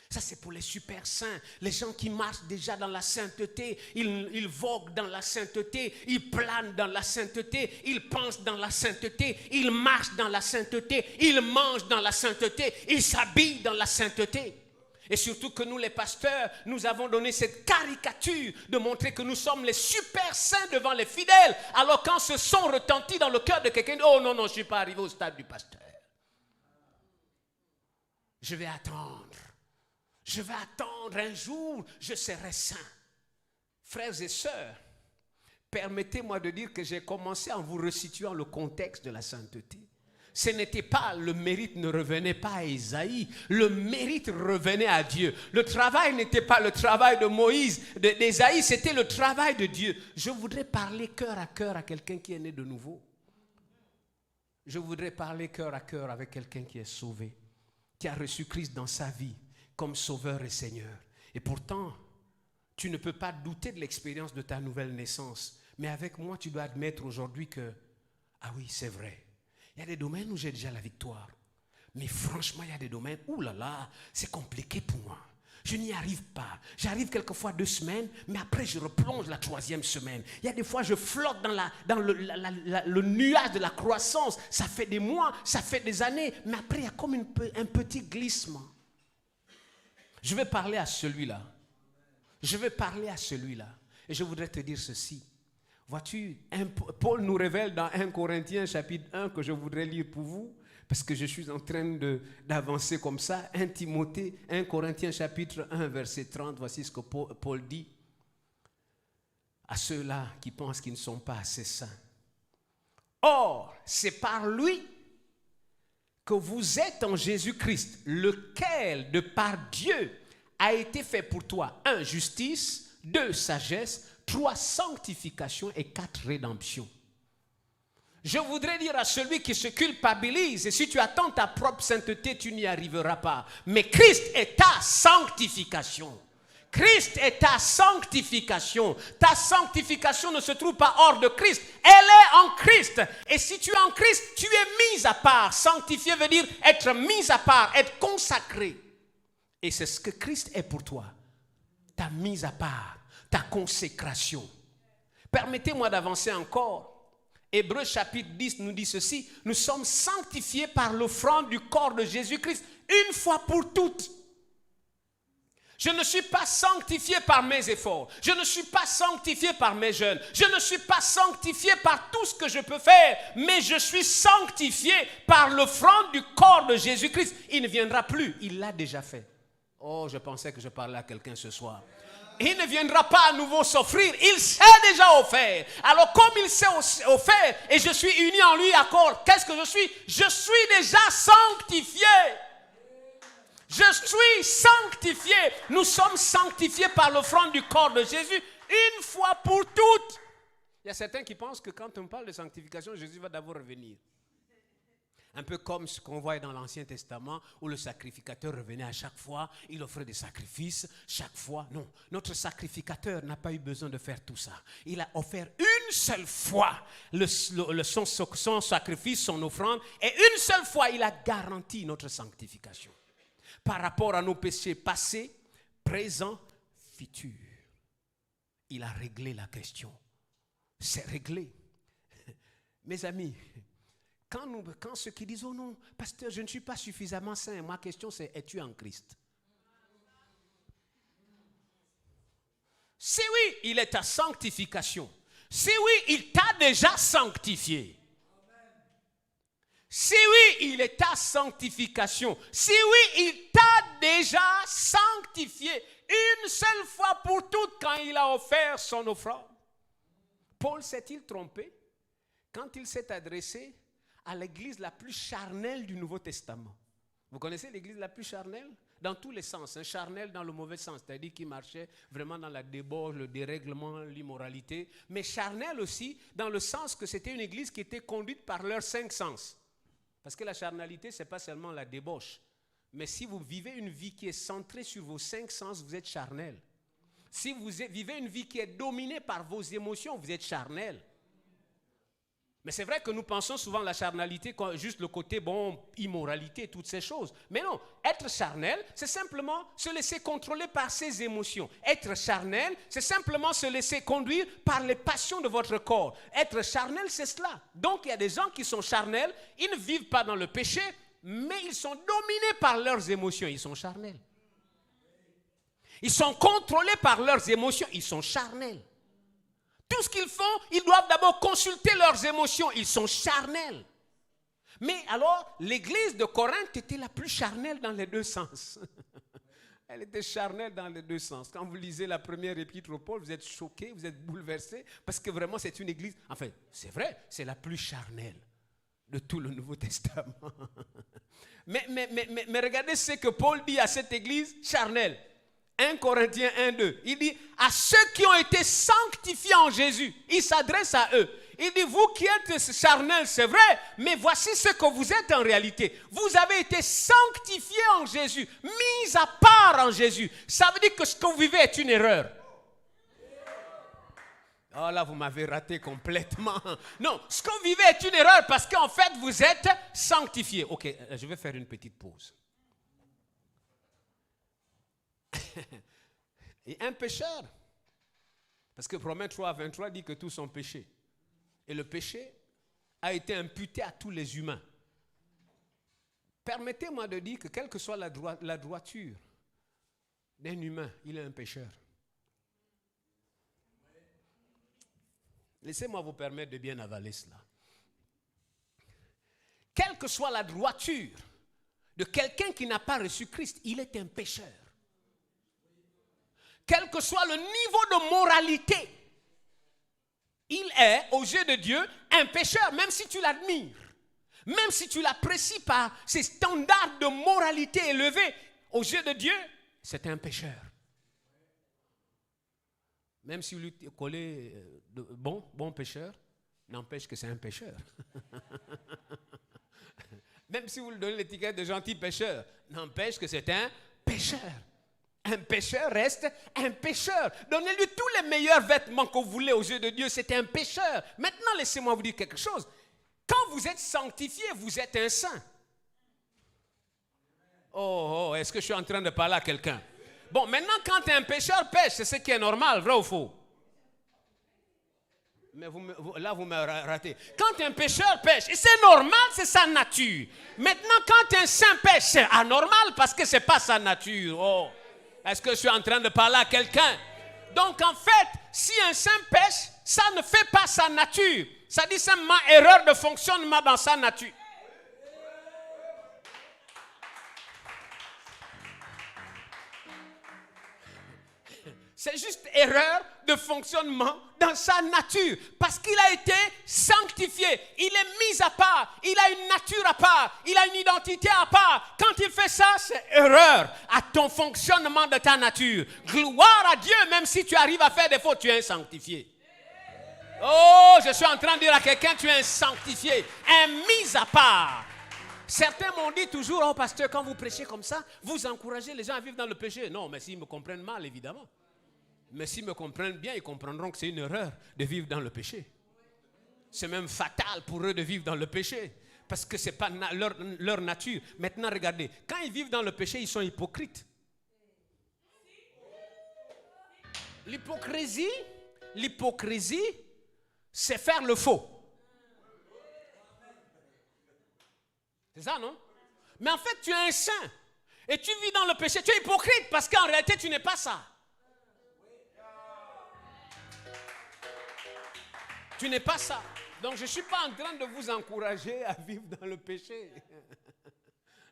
[SPEAKER 2] Ça, c'est pour les super saints, les gens qui marchent déjà dans la sainteté. Ils voguent dans la sainteté, ils planent dans la sainteté, ils pensent dans la sainteté, ils marchent dans la sainteté, ils mangent dans la sainteté, ils s'habillent dans la sainteté. Et surtout que nous, les pasteurs, nous avons donné cette caricature de montrer que nous sommes les super saints devant les fidèles. Alors quand ce son retentit dans le cœur de quelqu'un, oh non, je ne suis pas arrivé au stade du pasteur. Je vais attendre. Je vais attendre un jour, je serai saint. Frères et sœurs, permettez-moi de dire que j'ai commencé en vous resituant le contexte de la sainteté. Ce n'était pas, le mérite ne revenait pas à Isaïe, le mérite revenait à Dieu. Le travail n'était pas le travail de Moïse, d'Isaïe, c'était le travail de Dieu. Je voudrais parler cœur à quelqu'un qui est né de nouveau. Je voudrais parler cœur à cœur avec quelqu'un qui est sauvé, qui a reçu Christ dans sa vie comme sauveur et Seigneur. Et pourtant, tu ne peux pas douter de l'expérience de ta nouvelle naissance. Mais avec moi, tu dois admettre aujourd'hui que, ah oui, c'est vrai. Il y a des domaines où j'ai déjà la victoire. Mais franchement, il y a des domaines où c'est compliqué pour moi. Je n'y arrive pas. J'arrive quelquefois 2 semaines, mais après je replonge la 3e semaine. Il y a des fois, je flotte dans le nuage de la croissance. Ça fait des mois, ça fait des années, mais après il y a comme un petit glissement. Je vais parler à celui-là. Et je voudrais te dire ceci. Vois-tu, Paul nous révèle dans 1 Corinthiens chapitre 1 que je voudrais lire pour vous, parce que je suis en train d'avancer comme ça. 1 Corinthiens chapitre 1 verset 30, voici ce que Paul dit à ceux-là qui pensent qu'ils ne sont pas assez saints. Or, c'est par lui que vous êtes en Jésus-Christ, lequel, de par Dieu, a été fait pour toi 1. Justice, 2. Sagesse, 3. Sanctification et 4. Rédemption. Je voudrais dire à celui qui se culpabilise, et si tu attends ta propre sainteté, tu n'y arriveras pas. Mais Christ est ta sanctification. Christ est ta sanctification. Ta sanctification ne se trouve pas hors de Christ. Elle est en Christ. Et si tu es en Christ, tu es mis à part. Sanctifié veut dire être mis à part, être consacré. Et c'est ce que Christ est pour toi. Ta mise à part, ta consécration. Permettez-moi d'avancer encore. Hébreux chapitre 10 nous dit ceci. Nous sommes sanctifiés par l'offrande du corps de Jésus-Christ une fois pour toutes. Je ne suis pas sanctifié par mes efforts. Je ne suis pas sanctifié par mes jeûnes. Je ne suis pas sanctifié par tout ce que je peux faire. Mais je suis sanctifié par l'offrande du corps de Jésus-Christ. Il ne viendra plus. Il l'a déjà fait. Oh, je pensais que je parlais à quelqu'un ce soir. Il ne viendra pas à nouveau s'offrir. Il s'est déjà offert. Alors comme il s'est offert et je suis uni en lui, accord, qu'est-ce que je suis? Je suis déjà sanctifié. Je suis sanctifié. Nous sommes sanctifiés par l'offrande du corps de Jésus une fois pour toutes. Il y a certains qui pensent que quand on parle de sanctification, Jésus va d'abord revenir. Un peu comme ce qu'on voit dans l'Ancien Testament où le sacrificateur revenait à chaque fois, il offrait des sacrifices chaque fois. Non, notre sacrificateur n'a pas eu besoin de faire tout ça. Il a offert une seule fois son sacrifice, son offrande, et une seule fois il a garanti notre sanctification. Par rapport à nos péchés passés, présents, futurs. Il a réglé la question. C'est réglé. Mes amis, quand ceux qui disent « Oh non, pasteur, je ne suis pas suffisamment saint », ma question c'est « Es-tu en Christ ?» Si oui, il est ta sanctification. Si oui, il t'a déjà sanctifié. Si oui, il est ta sanctification. Si oui, il t'a déjà sanctifié une seule fois pour toutes quand il a offert son offrande. Paul s'est-il trompé quand il s'est adressé à l'église la plus charnelle du Nouveau Testament? Vous connaissez l'église la plus charnelle? Dans tous les sens, charnelle dans le mauvais sens, c'est-à-dire qui marchait vraiment dans la débauche, le dérèglement, l'immoralité, mais charnelle aussi dans le sens que c'était une église qui était conduite par leurs 5 sens. Parce que la charnalité, ce n'est pas seulement la débauche. Mais si vous vivez une vie qui est centrée sur vos 5 sens, vous êtes charnel. Si vous vivez une vie qui est dominée par vos émotions, vous êtes charnel. Mais c'est vrai que nous pensons souvent la charnalité comme juste le côté, immoralité, toutes ces choses. Mais non, être charnel, c'est simplement se laisser contrôler par ses émotions. Être charnel, c'est simplement se laisser conduire par les passions de votre corps. Être charnel, c'est cela. Donc il y a des gens qui sont charnels, ils ne vivent pas dans le péché, mais ils sont dominés par leurs émotions, ils sont charnels. Ils sont contrôlés par leurs émotions. Ils sont charnels. Tout ce qu'ils font, ils doivent d'abord consulter leurs émotions. Ils sont charnels. Mais alors, l'église de Corinthe était la plus charnelle dans les deux sens. Elle était charnelle dans les deux sens. Quand vous lisez la première épître au Paul, vous êtes choqués, vous êtes bouleversés, parce que vraiment c'est une église, enfin c'est vrai, c'est la plus charnelle de tout le Nouveau Testament. mais regardez ce que Paul dit à cette église charnelle. 1 Corinthiens 1, 2. Il dit, à ceux qui ont été sanctifiés en Jésus, il s'adresse à eux. Il dit, vous qui êtes charnels, c'est vrai, mais voici ce que vous êtes en réalité. Vous avez été sanctifiés en Jésus, mis à part en Jésus. Ça veut dire que ce que vous vivez est une erreur. Oh là, vous m'avez raté complètement. Non, ce que vous vivez est une erreur parce qu'en fait, vous êtes sanctifiés. Ok, je vais faire une petite pause. Et un pécheur, parce que Romains 3, 23 dit que tous sont péchés. Et le péché a été imputé à tous les humains. Permettez-moi de dire que quelle que soit la droiture d'un humain, il est un pécheur. Laissez-moi vous permettre de bien avaler cela. Quelle que soit la droiture de quelqu'un qui n'a pas reçu Christ, il est un pécheur. Quel que soit le niveau de moralité, il est, aux yeux de Dieu, un pécheur, même si tu l'admires, même si tu l'apprécies par ses standards de moralité élevés, aux yeux de Dieu, c'est un pécheur. Même si vous lui collez de bon pécheur, n'empêche que c'est un pécheur. Même si vous lui donnez l'étiquette de gentil pécheur, n'empêche que c'est un pécheur. Un pécheur reste un pécheur. Donnez-lui tous les meilleurs vêtements que vous voulez aux yeux de Dieu, c'est un pécheur. Maintenant, laissez-moi vous dire quelque chose. Quand vous êtes sanctifié, vous êtes un saint. Oh, est-ce que je suis en train de parler à quelqu'un? Bon, maintenant, quand un pécheur pêche, c'est ce qui est normal, vrai ou faux? Mais là, vous me ratez. Quand un pécheur pêche, et c'est normal, c'est sa nature. Maintenant, quand un saint pêche, c'est anormal parce que ce n'est pas sa nature. Oh. Est-ce que je suis en train de parler à quelqu'un? Donc en fait, si un saint pêche, ça ne fait pas sa nature. Ça dit simplement erreur de fonctionnement dans sa nature. C'est juste erreur de fonctionnement dans sa nature. Parce qu'il a été sanctifié. Il est mis à part. Il a une nature à part. Il a une identité à part. Quand il fait ça, c'est erreur à ton fonctionnement de ta nature. Gloire à Dieu, même si tu arrives à faire des fautes, tu es un sanctifié. Oh, je suis en train de dire à quelqu'un, tu es un sanctifié. Un mis à part. Certains m'ont dit toujours, oh pasteur, quand vous prêchez comme ça, vous encouragez les gens à vivre dans le péché. Non, mais s'ils me comprennent mal, évidemment. Mais s'ils me comprennent bien, ils comprendront que c'est une erreur de vivre dans le péché. C'est même fatal pour eux de vivre dans le péché. Parce que ce n'est pas leur nature. Maintenant, regardez. Quand ils vivent dans le péché, ils sont hypocrites. L'hypocrisie, c'est faire le faux. C'est ça, non? Mais en fait, tu es un saint. Et tu vis dans le péché. Tu es hypocrite parce qu'en réalité, tu n'es pas ça. Tu n'es pas ça. Donc, je ne suis pas en train de vous encourager à vivre dans le péché.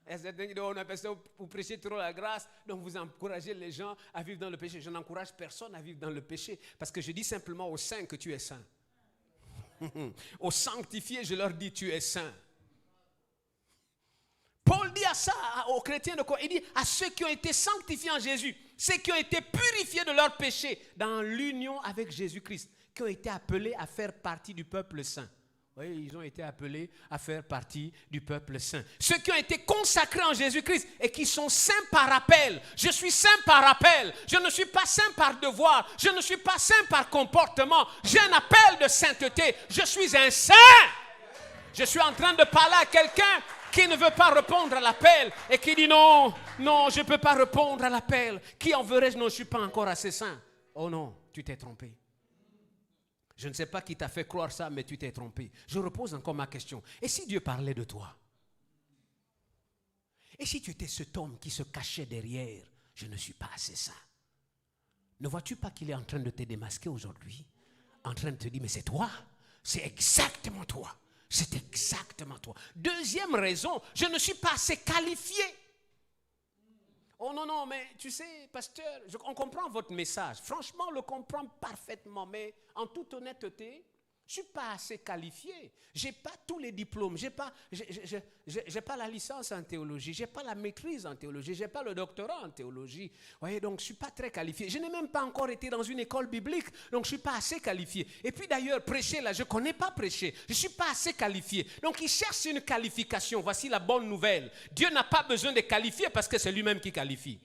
[SPEAKER 2] On appelle ça, vous prêchez trop la grâce, donc vous encouragez les gens à vivre dans le péché. Je n'encourage personne à vivre dans le péché, parce que je dis simplement aux saints que tu es saint. Aux sanctifiés, je leur dis, tu es saint. Paul dit à ça, aux chrétiens de Corinthe, il dit à ceux qui ont été sanctifiés en Jésus, ceux qui ont été purifiés de leurs péchés dans l'union avec Jésus-Christ, qui ont été appelés à faire partie du peuple saint. Oui, ils ont été appelés à faire partie du peuple saint. Ceux qui ont été consacrés en Jésus-Christ et qui sont saints par appel. Je suis saint par appel. Je ne suis pas saint par devoir. Je ne suis pas saint par comportement. J'ai un appel de sainteté. Je suis un saint. Je suis en train de parler à quelqu'un qui ne veut pas répondre à l'appel et qui dit non, je ne peux pas répondre à l'appel. Qui enverrai-je? Non, je ne suis pas encore assez saint. Oh non, tu t'es trompé. Je ne sais pas qui t'a fait croire ça, mais tu t'es trompé. Je repose encore ma question. Et si Dieu parlait de toi? Et si tu étais cet homme qui se cachait derrière, je ne suis pas assez saint? Ne vois-tu pas qu'il est en train de te démasquer aujourd'hui? En train de te dire, mais c'est toi. C'est exactement toi. C'est exactement toi. Deuxième raison, je ne suis pas assez qualifié. Oh non, mais tu sais, pasteur, on comprend votre message. Franchement, on le comprend parfaitement, mais en toute honnêteté, je ne suis pas assez qualifié. Je n'ai pas tous les diplômes. Je n'ai pas la licence en théologie. Je n'ai pas la maîtrise en théologie. Je n'ai pas le doctorat en théologie. Vous voyez, donc je ne suis pas très qualifié. Je n'ai même pas encore été dans une école biblique. Donc je ne suis pas assez qualifié. Et puis d'ailleurs, prêcher là, je ne connais pas prêcher. Je ne suis pas assez qualifié. Donc il cherche une qualification. Voici la bonne nouvelle. Dieu n'a pas besoin de qualifier parce que c'est lui-même qui qualifie.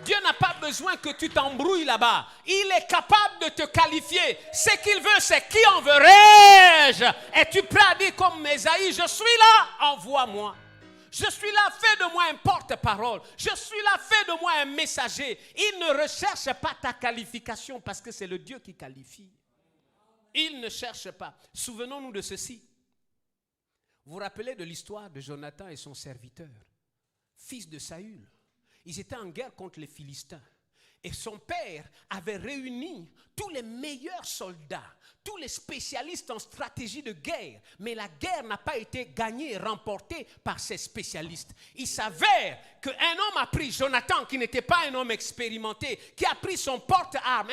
[SPEAKER 2] Dieu n'a pas besoin que tu t'embrouilles là-bas. Il est capable de te qualifier. Ce qu'il veut, c'est qui enverrai-je? Es-tu prêt à dire comme Ésaïe, je suis là, envoie-moi. Je suis là, fais de moi un porte-parole. Je suis là, fais de moi un messager. Il ne recherche pas ta qualification parce que c'est le Dieu qui qualifie. Il ne cherche pas. Souvenons-nous de ceci. Vous vous rappelez de l'histoire de Jonathan et son serviteur, fils de Saül. Ils étaient en guerre contre les Philistins. Et son père avait réuni tous les meilleurs soldats, tous les spécialistes en stratégie de guerre. Mais la guerre n'a pas été gagnée et remportée par ces spécialistes. Il s'avère qu'un homme a pris, Jonathan, qui n'était pas un homme expérimenté, qui a pris son porte-arme,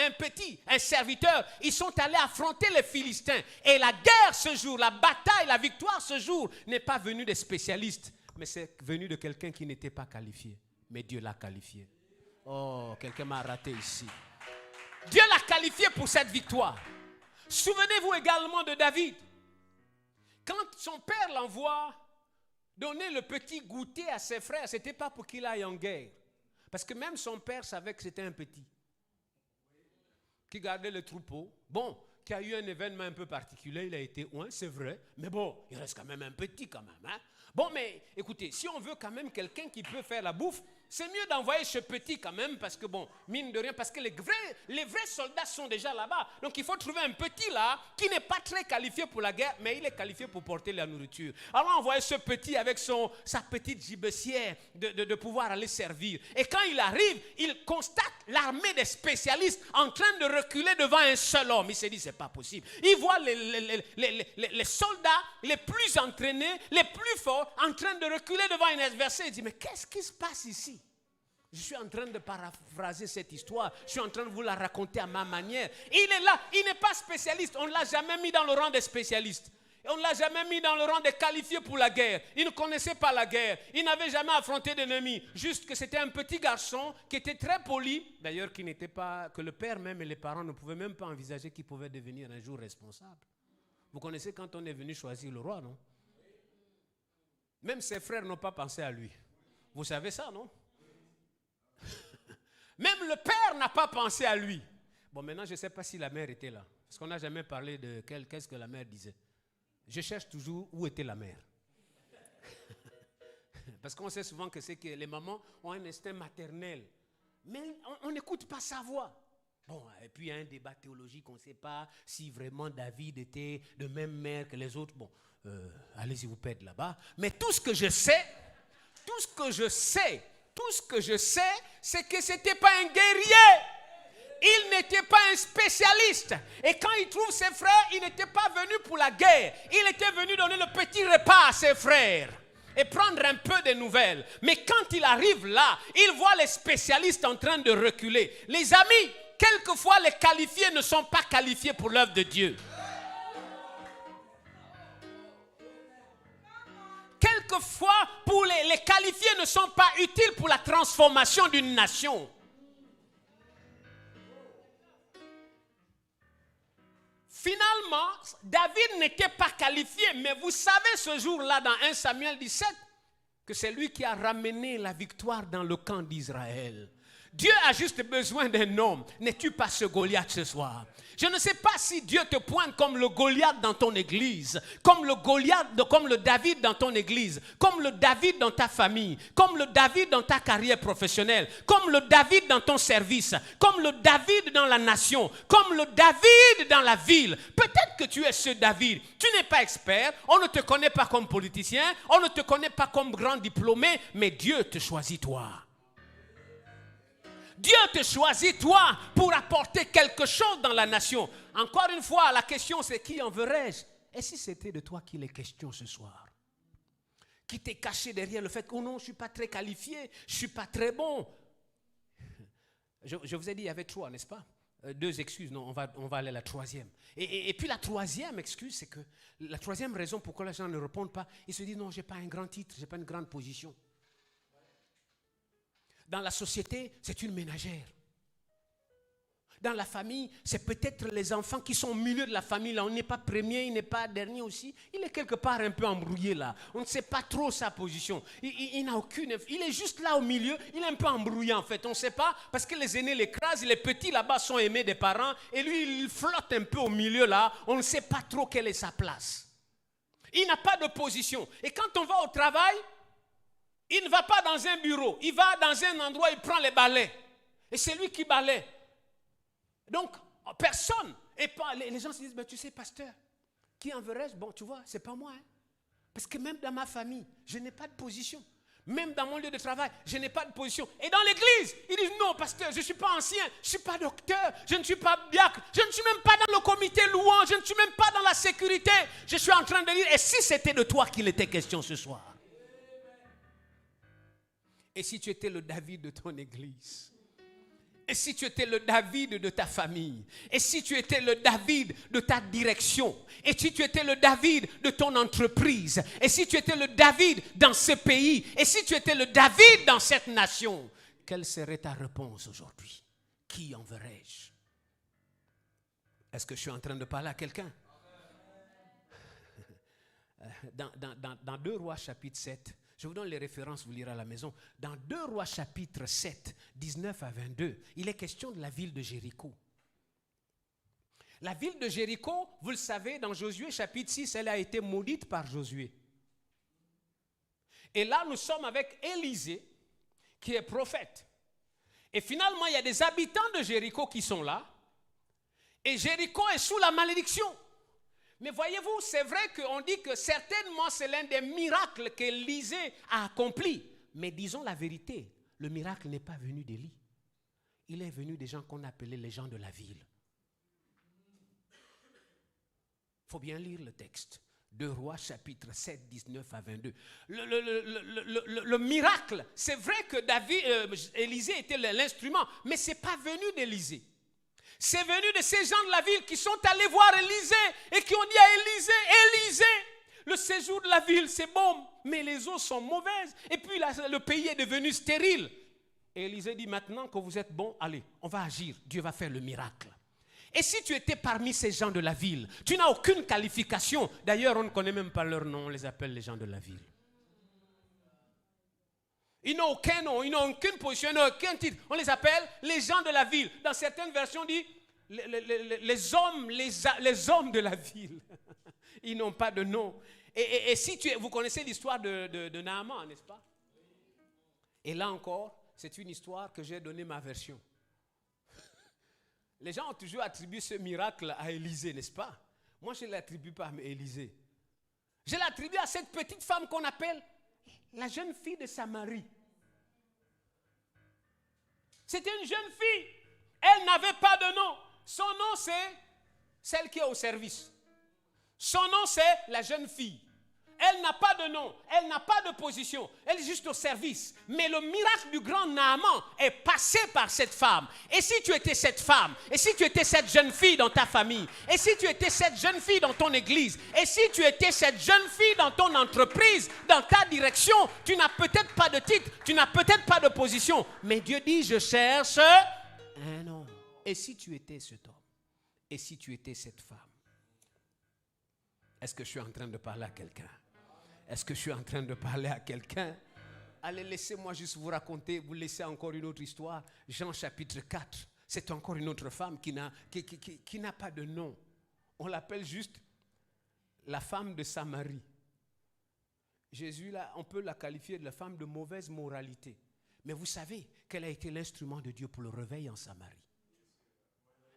[SPEAKER 2] un serviteur. Ils sont allés affronter les Philistins. Et la guerre ce jour, la bataille, la victoire ce jour, n'est pas venue des spécialistes, mais c'est venu de quelqu'un qui n'était pas qualifié. Mais Dieu l'a qualifié. Oh, quelqu'un m'a raté ici. Dieu l'a qualifié pour cette victoire. Souvenez-vous également de David. Quand son père l'envoie donner le petit goûter à ses frères, ce n'était pas pour qu'il aille en guerre. Parce que même son père savait que c'était un petit qui gardait le troupeau. Bon, qui a eu un événement un peu particulier, il a été oint, c'est vrai. Mais bon, il reste quand même un petit quand même. Hein? Bon, mais écoutez, si on veut quand même quelqu'un qui peut faire la bouffe, c'est mieux d'envoyer ce petit quand même, parce que bon, mine de rien, parce que les vrais soldats sont déjà là-bas. Donc il faut trouver un petit là, qui n'est pas très qualifié pour la guerre, mais il est qualifié pour porter la nourriture. Alors envoyer ce petit avec sa petite gibecière de pouvoir aller servir. Et quand il arrive, il constate l'armée des spécialistes en train de reculer devant un seul homme. Il s'est dit, c'est pas possible. Il voit les soldats les plus entraînés, les plus forts, en train de reculer devant un adversaire. Il dit, mais qu'est-ce qui se passe ici? Je suis en train de paraphraser cette histoire. Je suis en train de vous la raconter à ma manière. Il est là, il n'est pas spécialiste. On ne l'a jamais mis dans le rang des spécialistes. On ne l'a jamais mis dans le rang des qualifiés pour la guerre. Il ne connaissait pas la guerre. Il n'avait jamais affronté d'ennemis. Juste que c'était un petit garçon qui était très poli. D'ailleurs, qui n'était pas, que le père même et les parents ne pouvaient même pas envisager qu'il pouvait devenir un jour responsable. Vous connaissez quand on est venu choisir le roi, non? Même ses frères n'ont pas pensé à lui. Vous savez ça, non? Même le père n'a pas pensé à lui. Bon, maintenant, je ne sais pas si la mère était là. Parce qu'on n'a jamais parlé de qu'est-ce que la mère disait. Je cherche toujours où était la mère. Parce qu'on sait souvent que c'est que les mamans ont un instinct maternel. Mais on n'écoute pas sa voix. Bon, et puis il y a un débat théologique, on ne sait pas si vraiment David était de même mère que les autres. Bon, allez-y vous pète là-bas. Mais tout ce que je sais, c'est que ce n'était pas un guerrier. Il n'était pas un spécialiste. Et quand il trouve ses frères, il n'était pas venu pour la guerre. Il était venu donner le petit repas à ses frères et prendre un peu de nouvelles. Mais quand il arrive là, il voit les spécialistes en train de reculer. Les amis, quelquefois les qualifiés ne sont pas qualifiés pour l'œuvre de Dieu. Quelquefois, pour les qualifiés ne sont pas utiles pour la transformation d'une nation. Finalement, David n'était pas qualifié, mais vous savez ce jour-là dans 1 Samuel 17 que c'est lui qui a ramené la victoire dans le camp d'Israël. Dieu a juste besoin d'un homme. N'es-tu pas ce Goliath ce soir? Je ne sais pas si Dieu te pointe comme le Goliath dans ton église, comme le Goliath, comme le David dans ton église, comme le David dans ta famille, comme le David dans ta carrière professionnelle, comme le David dans ton service, comme le David dans la nation, comme le David dans la ville. Peut-être que tu es ce David. Tu n'es pas expert, on ne te connaît pas comme politicien, on ne te connaît pas comme grand diplômé, mais Dieu te choisit toi. Dieu te choisit, toi, pour apporter quelque chose dans la nation. Encore une fois, la question c'est qui enverrai-je? Et si c'était de toi qu'il est question ce soir? Qui t'est caché derrière le fait que oh non, je ne suis pas très qualifié, je ne suis pas très bon. Je vous ai dit, il y avait trois, n'est-ce pas? 2 excuses, non, on va aller à la troisième. Et puis la troisième excuse, c'est que la troisième raison pourquoi les gens ne répondent pas, ils se disent non, je n'ai pas un grand titre, je n'ai pas une grande position. Dans la société, c'est une ménagère. Dans la famille, c'est peut-être les enfants qui sont au milieu de la famille. Là, on n'est pas premier, il n'est pas dernier aussi. Il est quelque part un peu embrouillé là. On ne sait pas trop sa position. Il n'a aucune... Il est juste là au milieu. Il est un peu embrouillé en fait. On ne sait pas parce que les aînés l'écrasent. Les petits là-bas sont aimés des parents. Et lui, il flotte un peu au milieu là. On ne sait pas trop quelle est sa place. Il n'a pas de position. Et quand on va au travail, il ne va pas dans un bureau. Il va dans un endroit, il prend les balais. Et c'est lui qui balaie. Donc, personne. Et pas, les gens se disent, ben, tu sais, pasteur, qui enverrai-je? Bon, tu vois, c'est pas moi. Hein. Parce que même dans ma famille, je n'ai pas de position. Même dans mon lieu de travail, je n'ai pas de position. Et dans l'église, ils disent, non, pasteur, je ne suis pas ancien, je ne suis pas docteur, je ne suis pas diacre, je ne suis même pas dans le comité louange, je ne suis même pas dans la sécurité. Je suis en train de dire, et si c'était de toi qu'il était question ce soir? Et si tu étais le David de ton église? Et si tu étais le David de ta famille? Et si tu étais le David de ta direction? Et si tu étais le David de ton entreprise? Et si tu étais le David dans ce pays? Et si tu étais le David dans cette nation? Quelle serait ta réponse aujourd'hui? Qui enverrai-je? Est-ce que je suis en train de parler à quelqu'un? Dans 2 Rois chapitre 7, je vous donne les références, vous lirez à la maison. Dans 2 Rois chapitre 7, 19 à 22, il est question de la ville de Jéricho. La ville de Jéricho, vous le savez, dans Josué chapitre 6, elle a été maudite par Josué. Et là, nous sommes avec Élisée, qui est prophète. Et finalement, il y a des habitants de Jéricho qui sont là. Et Jéricho est sous la malédiction. Mais voyez-vous, c'est vrai qu'on dit que certainement c'est l'un des miracles qu'Élisée a accompli. Mais disons la vérité, le miracle n'est pas venu d'Élie. Il est venu des gens qu'on appelait les gens de la ville. Il faut bien lire le texte. 2 Rois chapitre 7, 19 à 22. Le miracle, c'est vrai que Élisée était l'instrument, mais ce n'est pas venu d'Élisée. C'est venu de ces gens de la ville qui sont allés voir Élisée et qui ont dit à Élisée, Élisée, le séjour de la ville c'est bon, mais les eaux sont mauvaises et puis le pays est devenu stérile. Et Élisée dit maintenant que vous êtes bon, allez, on va agir, Dieu va faire le miracle. Et si tu étais parmi ces gens de la ville, tu n'as aucune qualification. D'ailleurs, on ne connaît même pas leur nom, on les appelle les gens de la ville. Ils n'ont aucun nom, ils n'ont aucune position, ils n'ont aucun titre. On les appelle les gens de la ville. Dans certaines versions, on dit les hommes de la ville. Ils n'ont pas de nom. Et si vous connaissez l'histoire de Naaman, n'est-ce pas? Et là encore, c'est une histoire que j'ai donné ma version. Les gens ont toujours attribué ce miracle à Élisée, n'est-ce pas? Moi, je ne l'attribue pas à Élisée. Je l'attribue à cette petite femme qu'on appelle la jeune fille de Samarie. C'était une jeune fille. Elle n'avait pas de nom. Son nom, c'est celle qui est au service. Son nom, c'est la jeune fille. Elle n'a pas de nom. Elle n'a pas de position. Elle est juste au service. Mais le miracle du grand Naaman est passé par cette femme. Et si tu étais cette femme, et si tu étais cette jeune fille dans ta famille, et si tu étais cette jeune fille dans ton église, et si tu étais cette jeune fille dans ton entreprise, dans ta direction, tu n'as peut-être pas de titre, tu n'as peut-être pas de position. Mais Dieu dit, je cherche un homme. Et si tu étais cet homme, et si tu étais cette femme, est-ce que je suis en train de parler à quelqu'un? Est-ce que je suis en train de parler à quelqu'un? Allez, laissez-moi juste vous raconter, vous laissez encore une autre histoire. Jean chapitre 4, c'est encore une autre femme qui n'a pas de nom. On l'appelle juste la femme de Samarie. Jésus, là, on peut la qualifier de la femme de mauvaise moralité. Mais vous savez qu'elle a été l'instrument de Dieu pour le réveil en Samarie.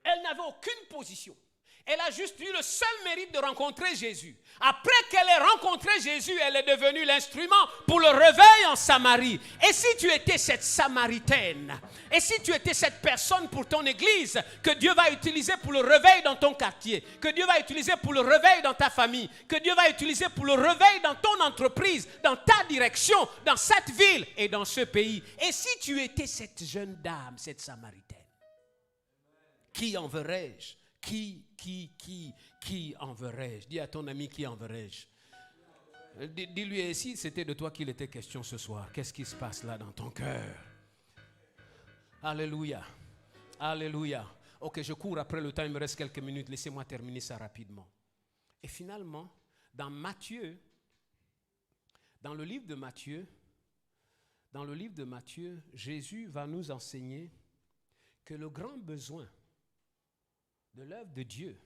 [SPEAKER 2] Elle n'avait aucune position. Elle a juste eu le seul mérite de rencontrer Jésus. Après qu'elle ait rencontré Jésus, elle est devenue l'instrument pour le réveil en Samarie. Et si tu étais cette Samaritaine, et si tu étais cette personne pour ton église, que Dieu va utiliser pour le réveil dans ton quartier, que Dieu va utiliser pour le réveil dans ta famille, que Dieu va utiliser pour le réveil dans ton entreprise, dans ta direction, dans cette ville et dans ce pays. Et si tu étais cette jeune dame, cette Samaritaine, qui enverrai-je? Qui enverrai-je? Dis à ton ami, qui enverrai-je? Dis-lui, et si c'était de toi qu'il était question ce soir, qu'est-ce qui se passe là dans ton cœur? Alléluia. Alléluia. Ok, je cours après le temps, il me reste quelques minutes, laissez-moi terminer ça rapidement. Et finalement, dans le livre de Matthieu, Jésus va nous enseigner que le grand besoin de l'œuvre de Dieu,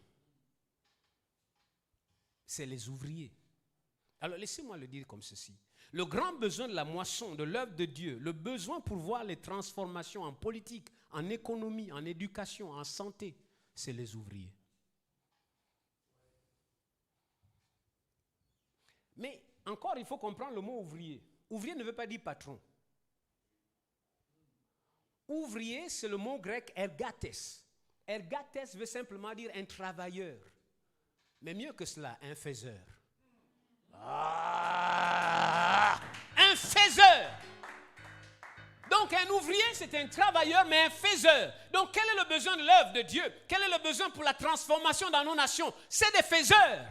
[SPEAKER 2] c'est les ouvriers. Alors laissez-moi le dire comme ceci. Le grand besoin de la moisson, de l'œuvre de Dieu, le besoin pour voir les transformations en politique, en économie, en éducation, en santé, c'est les ouvriers. Mais encore, il faut comprendre le mot ouvrier. Ouvrier ne veut pas dire patron. Ouvrier, c'est le mot grec ergates. Ergates veut simplement dire un travailleur. Mais mieux que cela, un faiseur. Un faiseur. Donc un ouvrier, c'est un travailleur, mais un faiseur. Donc quel est le besoin de l'œuvre de Dieu? Quel est le besoin pour la transformation dans nos nations? C'est des faiseurs.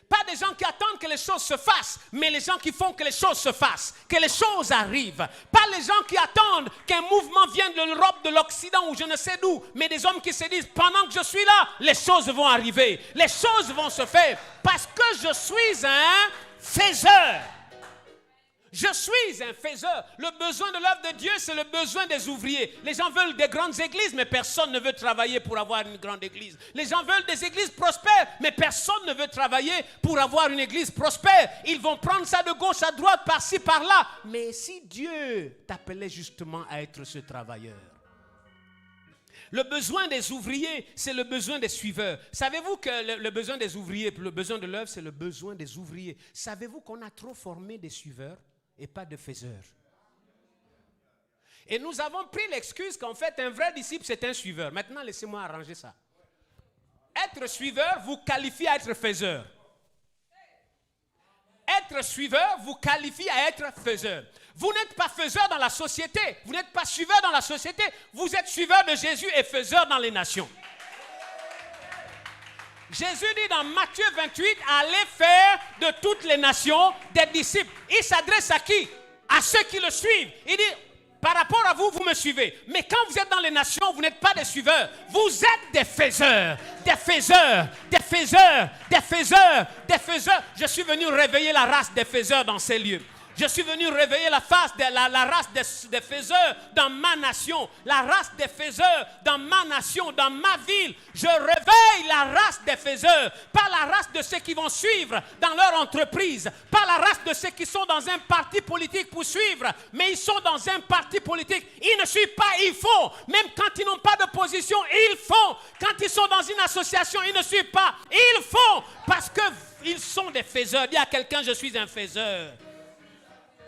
[SPEAKER 2] Pas des gens qui attendent que les choses se fassent, mais les gens qui font que les choses se fassent, que les choses arrivent. Pas les gens qui attendent qu'un mouvement vienne de l'Europe, de l'Occident ou je ne sais d'où, mais des hommes qui se disent, pendant que je suis là, les choses vont arriver, les choses vont se faire, parce que je suis un faiseur. Je suis un faiseur. Le besoin de l'œuvre de Dieu, c'est le besoin des ouvriers. Les gens veulent des grandes églises, mais personne ne veut travailler pour avoir une grande église. Les gens veulent des églises prospères, mais personne ne veut travailler pour avoir une église prospère. Ils vont prendre ça de gauche à droite, par-ci, par-là. Mais si Dieu t'appelait justement à être ce travailleur, le besoin des ouvriers, c'est le besoin des suiveurs. Savez-vous que le besoin des ouvriers, le besoin de l'œuvre, c'est le besoin des ouvriers. Savez-vous qu'on a trop formé des suiveurs et pas de faiseurs? Et nous avons pris l'excuse qu'en fait, un vrai disciple, c'est un suiveur. Maintenant, laissez-moi arranger ça. Être suiveur vous qualifie à être faiseur. Être suiveur vous qualifie à être faiseur. Vous n'êtes pas faiseur dans la société. Vous n'êtes pas suiveur dans la société. Vous êtes suiveur de Jésus et faiseur dans les nations. Jésus dit dans Matthieu 28, allez faire de toutes les nations des disciples. Il s'adresse à qui? À ceux qui le suivent. Il dit, par rapport à vous, vous me suivez. Mais quand vous êtes dans les nations, vous n'êtes pas des suiveurs. Vous êtes des faiseurs. Des faiseurs. Des faiseurs. Des faiseurs. Des faiseurs. Je suis venu réveiller la race des faiseurs dans ces lieux. Je suis venu réveiller la race des faiseurs dans ma nation, la race des faiseurs dans ma nation, dans ma ville. Je réveille la race des faiseurs, pas la race de ceux qui vont suivre dans leur entreprise, pas la race de ceux qui sont dans un parti politique pour suivre, mais ils sont dans un parti politique. Ils ne suivent pas, ils font. Même quand ils n'ont pas de position, ils font. Quand ils sont dans une association, ils ne suivent pas, ils font. Parce qu'ils sont des faiseurs. Dis à quelqu'un, je suis un faiseur.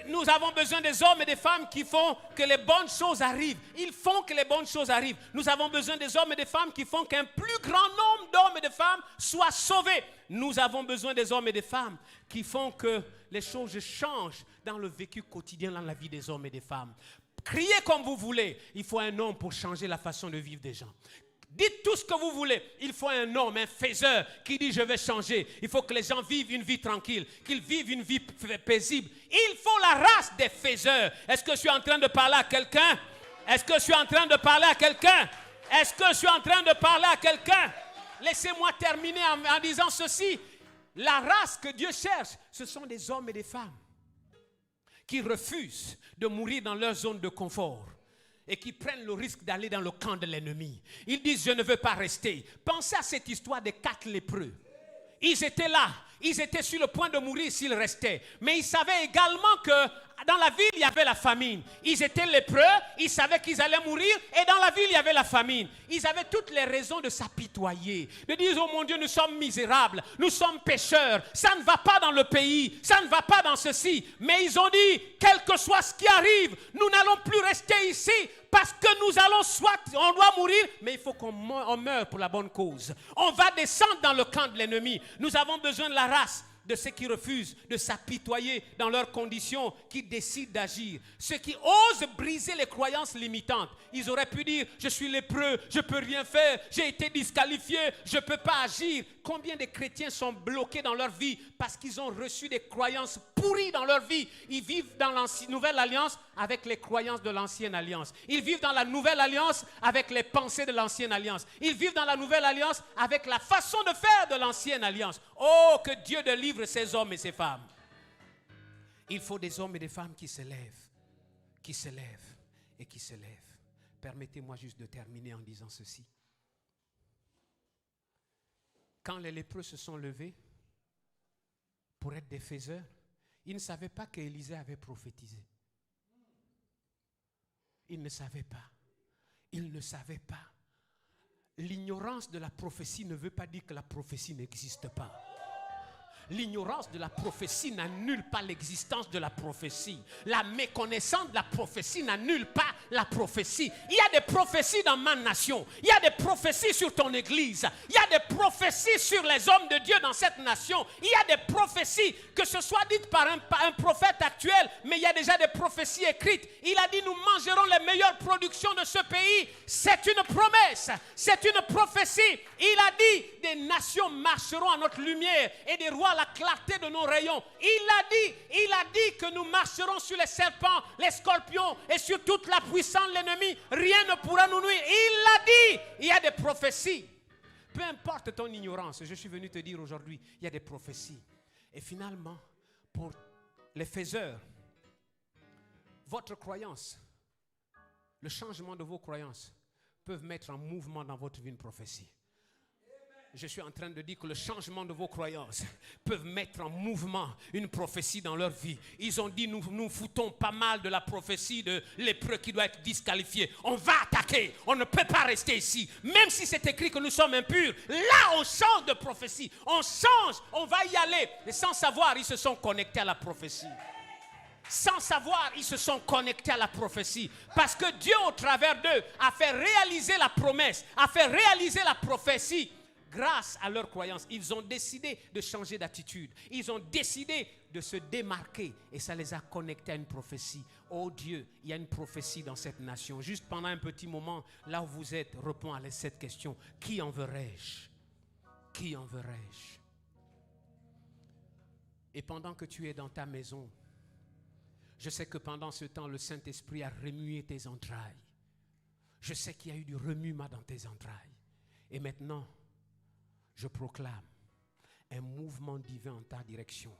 [SPEAKER 2] Nous avons besoin des hommes et des femmes qui font que les bonnes choses arrivent. Ils font que les bonnes choses arrivent. Nous avons besoin des hommes et des femmes qui font qu'un plus grand nombre d'hommes et de femmes soient sauvés. Nous avons besoin des hommes et des femmes qui font que les choses changent dans le vécu quotidien, dans la vie des hommes et des femmes. Criez comme vous voulez. Il faut un homme pour changer la façon de vivre des gens. Dites tout ce que vous voulez. Il faut un homme, un faiseur qui dit je vais changer. Il faut que les gens vivent une vie tranquille, qu'ils vivent une vie paisible. Il faut la race des faiseurs. Est-ce que je suis en train de parler à quelqu'un? Est-ce que je suis en train de parler à quelqu'un? Est-ce que je suis en train de parler à quelqu'un? Laissez-moi terminer en disant ceci. La race que Dieu cherche, ce sont des hommes et des femmes qui refusent de mourir dans leur zone de confort et qui prennent le risque d'aller dans le camp de l'ennemi. Ils disent, je ne veux pas rester. Pensez à cette histoire des 4 lépreux. Ils étaient là. Ils étaient sur le point de mourir s'ils restaient. Mais ils savaient également que dans la ville, il y avait la famine. Ils étaient lépreux, ils savaient qu'ils allaient mourir, et dans la ville, il y avait la famine. Ils avaient toutes les raisons de s'apitoyer, de dire, oh mon Dieu, nous sommes misérables, nous sommes pécheurs, ça ne va pas dans le pays, ça ne va pas dans ceci. Mais ils ont dit, quel que soit ce qui arrive, nous n'allons plus rester ici, parce que nous allons on doit mourir, mais il faut qu'on meure pour la bonne cause. On va descendre dans le camp de l'ennemi. Nous avons besoin de la race de ceux qui refusent de s'apitoyer dans leurs conditions, qui décident d'agir. Ceux qui osent briser les croyances limitantes. Ils auraient pu dire, je suis lépreux, je ne peux rien faire, j'ai été disqualifié, je ne peux pas agir. Combien de chrétiens sont bloqués dans leur vie parce qu'ils ont reçu des croyances pourries dans leur vie? Ils vivent dans la nouvelle alliance avec les croyances de l'ancienne alliance. Ils vivent dans la nouvelle alliance avec les pensées de l'ancienne alliance. Ils vivent dans la nouvelle alliance avec la façon de faire de l'ancienne alliance. Oh, que Dieu délivre ces hommes et ces femmes. Il faut des hommes et des femmes qui se lèvent et qui se lèvent. Permettez-moi juste de terminer en disant ceci. Quand les lépreux se sont levés pour être des faiseurs, ils ne savaient pas qu'Élisée avait prophétisé. Ils ne savaient pas. Ils ne savaient pas. L'ignorance de la prophétie ne veut pas dire que la prophétie n'existe pas. L'ignorance de la prophétie n'annule pas l'existence de la prophétie. La méconnaissance de la prophétie n'annule pas la prophétie. Il y a des prophéties dans ma nation. Il y a des prophéties sur ton église. Il y a des prophéties sur les hommes de Dieu dans cette nation. Il y a des prophéties, que ce soit dites par un prophète actuel, mais il y a déjà des prophéties écrites. Il a dit, nous mangerons les meilleures productions de ce pays. C'est une promesse. C'est une prophétie. Il a dit, des nations marcheront à notre lumière et des rois à la clarté de nos rayons. Il a dit que nous marcherons sur les serpents, les scorpions et sur toute la puissance de l'ennemi. Rien ne pourra nous nuire. Il l'a dit. Il y a des prophéties. Peu importe ton ignorance, je suis venu te dire aujourd'hui, il y a des prophéties. Et finalement, pour les faiseurs, votre croyance, le changement de vos croyances peuvent mettre en mouvement dans votre vie une prophétie. Je suis en train de dire que le changement de vos croyances peuvent mettre en mouvement une prophétie dans leur vie. Ils ont dit, nous foutons pas mal de la prophétie de lépreux qui doit être disqualifié. On va attaquer, on ne peut pas rester ici. Même si c'est écrit que nous sommes impurs, là on change de prophétie. On change, on va y aller. Et sans savoir, ils se sont connectés à la prophétie. Sans savoir, ils se sont connectés à la prophétie. Parce que Dieu, au travers d'eux, a fait réaliser la promesse, a fait réaliser la prophétie. Grâce à leur croyance, ils ont décidé de changer d'attitude. Ils ont décidé de se démarquer et ça les a connectés à une prophétie. Oh Dieu, il y a une prophétie dans cette nation. Juste pendant un petit moment, là où vous êtes, réponds à cette question. Qui enverrai-je? Qui enverrai-je? Et pendant que tu es dans ta maison, je sais que pendant ce temps, le Saint-Esprit a remué tes entrailles. Je sais qu'il y a eu du remuement dans tes entrailles. Et maintenant, je proclame un mouvement divin en ta direction.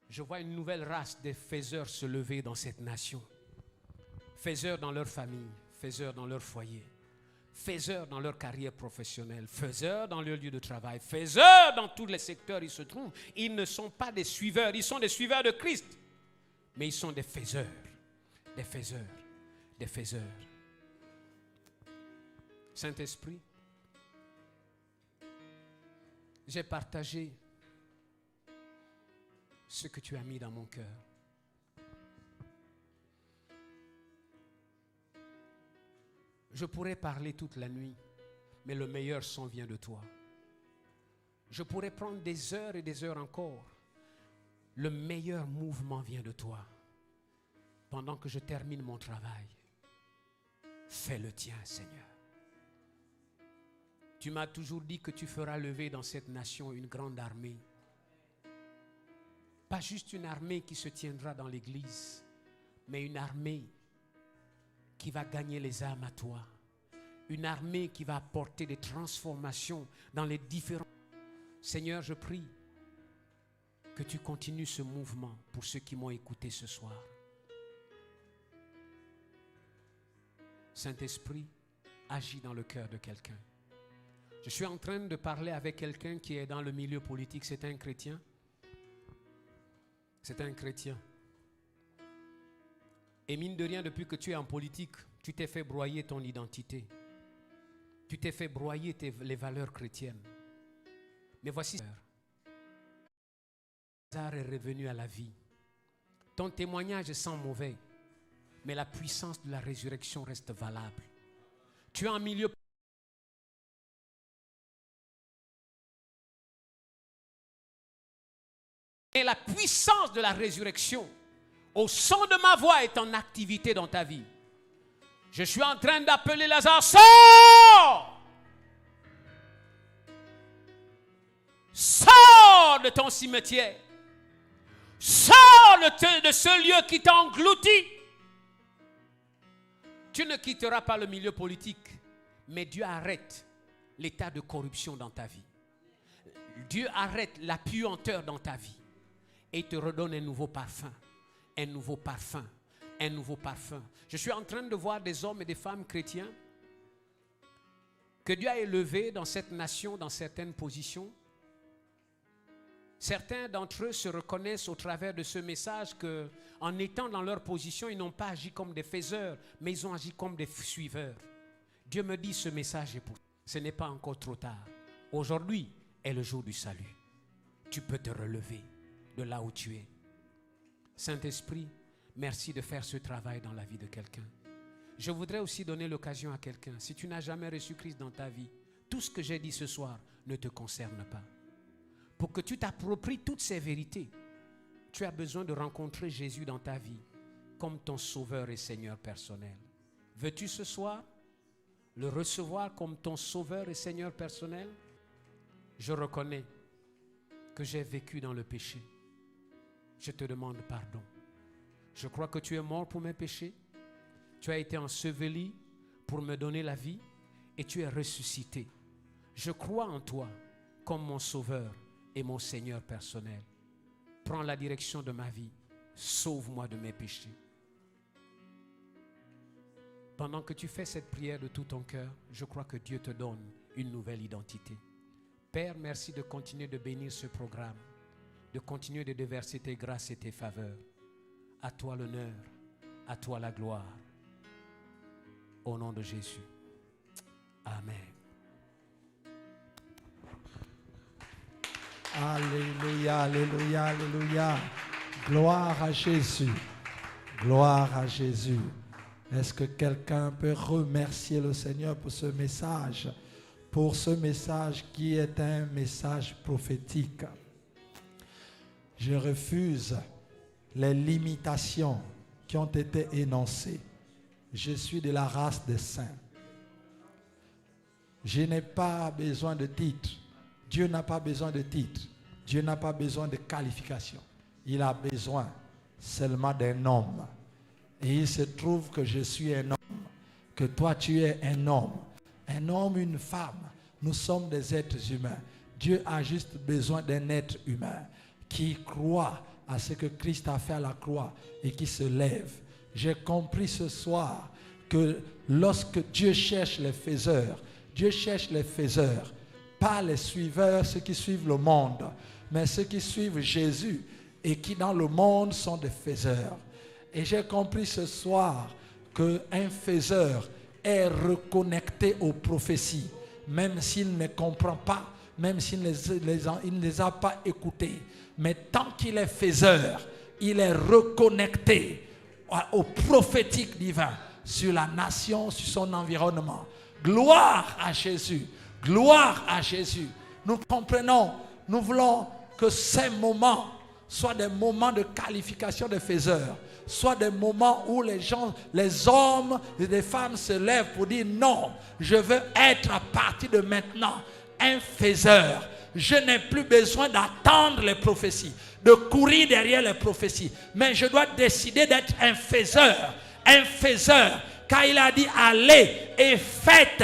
[SPEAKER 2] Je vois une nouvelle race de faiseurs se lever dans cette nation. Faiseurs dans leur famille, faiseurs dans leur foyer, faiseurs dans leur carrière professionnelle, faiseurs dans leur lieu de travail, faiseurs dans tous les secteurs où ils se trouvent. Ils ne sont pas des suiveurs, ils sont des suiveurs de Christ. Mais ils sont des faiseurs, des faiseurs, des faiseurs. Saint-Esprit, j'ai partagé ce que tu as mis dans mon cœur. Je pourrais parler toute la nuit, mais le meilleur son vient de toi. Je pourrais prendre des heures et des heures encore. Le meilleur mouvement vient de toi. Pendant que je termine mon travail, fais le tien, Seigneur. Tu m'as toujours dit que tu feras lever dans cette nation une grande armée. Pas juste une armée qui se tiendra dans l'église, mais une armée qui va gagner les âmes à toi. Une armée qui va apporter des transformations dans les différents... Seigneur, je prie que tu continues ce mouvement pour ceux qui m'ont écouté ce soir. Saint-Esprit, agis dans le cœur de quelqu'un. Je suis en train de parler avec quelqu'un qui est dans le milieu politique. C'est un chrétien. C'est un chrétien. Et mine de rien, depuis que tu es en politique, tu t'es fait broyer ton identité. Tu t'es fait broyer les valeurs chrétiennes. Mais voici, Lazare est revenu à la vie. Ton témoignage sent mauvais, mais la puissance de la résurrection reste valable. Tu es en milieu. Et la puissance de la résurrection, au son de ma voix, est en activité dans ta vie. Je suis en train d'appeler Lazare, sors! Sors de ton cimetière. Sors de ce lieu qui t'a englouti. Tu ne quitteras pas le milieu politique, mais Dieu arrête l'état de corruption dans ta vie. Dieu arrête la puanteur dans ta vie et te redonne un nouveau parfum, un nouveau parfum, un nouveau parfum. Je suis en train de voir des hommes et des femmes chrétiens que Dieu a élevés dans cette nation, dans certaines positions. Certains d'entre eux se reconnaissent au travers de ce message qu'en étant dans leur position, ils n'ont pas agi comme des faiseurs, mais ils ont agi comme des suiveurs. Dieu me dit, ce message est pour toi. Ce n'est pas encore trop tard. Aujourd'hui est le jour du salut. Tu peux te relever de là où tu es. Saint-Esprit, merci de faire ce travail dans la vie de quelqu'un. Je voudrais aussi donner l'occasion à quelqu'un. Si tu n'as jamais reçu Christ dans ta vie, tout ce que j'ai dit ce soir ne te concerne pas. Pour que tu t'appropries toutes ces vérités, tu as besoin de rencontrer Jésus dans ta vie comme ton sauveur et Seigneur personnel. Veux-tu ce soir le recevoir comme ton sauveur et Seigneur personnel? Je reconnais que j'ai vécu dans le péché. Je te demande pardon. Je crois que tu es mort pour mes péchés. Tu as été enseveli pour me donner la vie et tu es ressuscité. Je crois en toi comme mon sauveur et mon Seigneur personnel. Prends la direction de ma vie. Sauve-moi de mes péchés. Pendant que tu fais cette prière de tout ton cœur, je crois que Dieu te donne une nouvelle identité. Père, merci de continuer de bénir ce programme, de continuer de déverser tes grâces et tes faveurs. À toi l'honneur, à toi la gloire. Au nom de Jésus. Amen.
[SPEAKER 1] Alléluia, alléluia, alléluia. Gloire à Jésus. Gloire à Jésus. Est-ce que quelqu'un peut remercier le Seigneur pour ce message? Pour ce message qui est un message prophétique. Je refuse les limitations qui ont été énoncées. Je suis de la race des saints. Je n'ai pas besoin de titre. Dieu n'a pas besoin de titre. Dieu n'a pas besoin de qualification. Il a besoin seulement d'un homme. Et il se trouve que je suis un homme, que toi tu es un homme. Un homme, une femme. Nous sommes des êtres humains. Dieu a juste besoin d'un être humain qui croit à ce que Christ a fait à la croix et qui se lève. J'ai compris ce soir que lorsque Dieu cherche les faiseurs, Dieu cherche les faiseurs, pas les suiveurs, ceux qui suivent le monde, mais ceux qui suivent Jésus et qui dans le monde sont des faiseurs. Et j'ai compris ce soir qu'un faiseur est reconnecté aux prophéties, même s'il ne comprend pas, même s'il ne les a pas écoutées. Mais tant qu'il est faiseur, il est reconnecté au prophétique divin sur la nation, sur son environnement. Gloire à Jésus. Gloire à Jésus. Nous comprenons, nous voulons que ces moments soient des moments de qualification de faiseurs, soit des moments où les gens, les hommes et les femmes se lèvent pour dire non, je veux être à partir de maintenant un faiseur. Je n'ai plus besoin d'attendre les prophéties, de courir derrière les prophéties, mais je dois décider d'être un faiseur, car il a dit allez et faites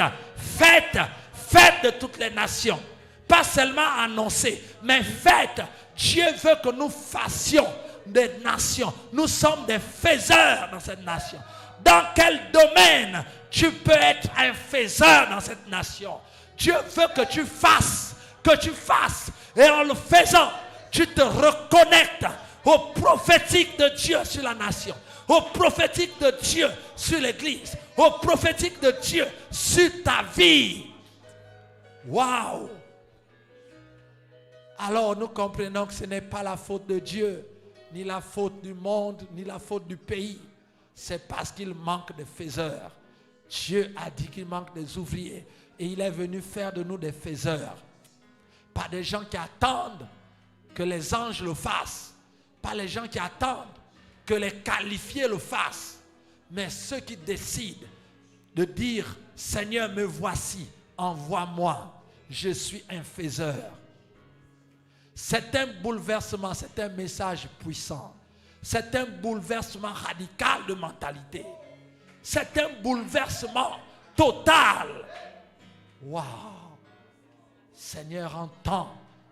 [SPEAKER 1] de toutes les nations. Pas seulement annoncer, mais faites. Dieu veut que nous fassions des nations. Nous sommes des faiseurs dans cette nation. Dans quel domaine tu peux être un faiseur dans cette nation? Dieu veut que tu fasses. Et en le faisant, tu te reconnectes au prophétique de Dieu sur la nation, au prophétique de Dieu sur l'église, au prophétique de Dieu sur ta vie. Waouh! Alors nous comprenons que ce n'est pas la faute de Dieu, ni la faute du monde, ni la faute du pays. C'est parce qu'il manque de faiseurs. Dieu a dit qu'il manque des ouvriers. Et il est venu faire de nous des faiseurs. Pas des gens qui attendent que les anges le fassent. Pas les gens qui attendent que les qualifiés le fassent. Mais ceux qui décident de dire, Seigneur, me voici, envoie-moi. Je suis un faiseur. C'est un bouleversement, c'est un message puissant. C'est un bouleversement radical de mentalité. C'est un bouleversement total. Waouh! Seigneur,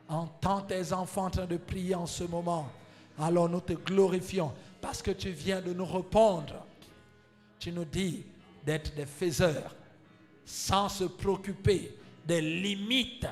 [SPEAKER 1] entends tes enfants en train de prier en ce moment. Alors nous te glorifions parce que tu viens de nous répondre. Tu nous dis d'être des faiseurs sans se préoccuper des limites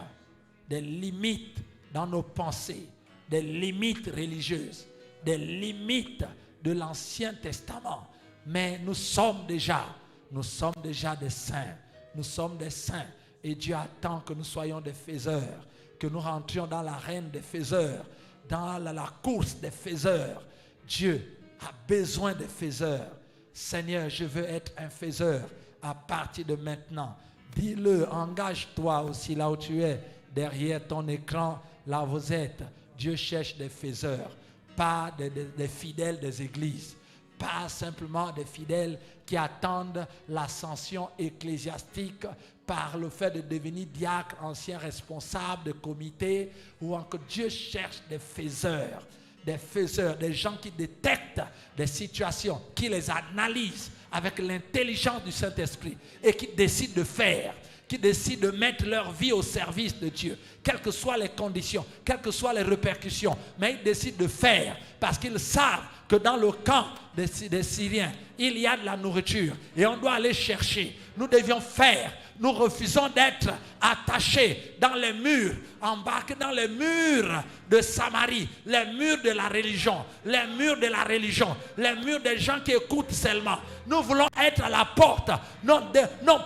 [SPEAKER 1] dans nos pensées, des limites religieuses, des limites de l'Ancien Testament. Mais nous sommes déjà des saints. Nous sommes des saints. Et Dieu attend que nous soyons des faiseurs, que nous rentrions dans l'arène des faiseurs, dans la course des faiseurs. Dieu a besoin des faiseurs. Seigneur, je veux être un faiseur à partir de maintenant. Dis-le, engage-toi aussi là où tu es, derrière ton écran, là où vous êtes. Dieu cherche des faiseurs, pas des fidèles des églises, pas simplement des fidèles qui attendent l'ascension ecclésiastique par le fait de devenir diacre, ancien responsable de comité, ou encore Dieu cherche des faiseurs, des gens qui détectent des situations, qui les analysent avec l'intelligence du Saint-Esprit et qui décident de faire, qui décident de mettre leur vie au service de Dieu, quelles que soient les conditions, quelles que soient les répercussions, mais ils décident de faire parce qu'ils savent que dans le camp des Syriens, il y a de la nourriture et on doit aller chercher. Nous devions faire. Nous refusons d'être attachés dans les murs, embarqués dans les murs de Samarie, les murs de la religion, les murs des gens qui écoutent seulement. Nous voulons être à la porte, non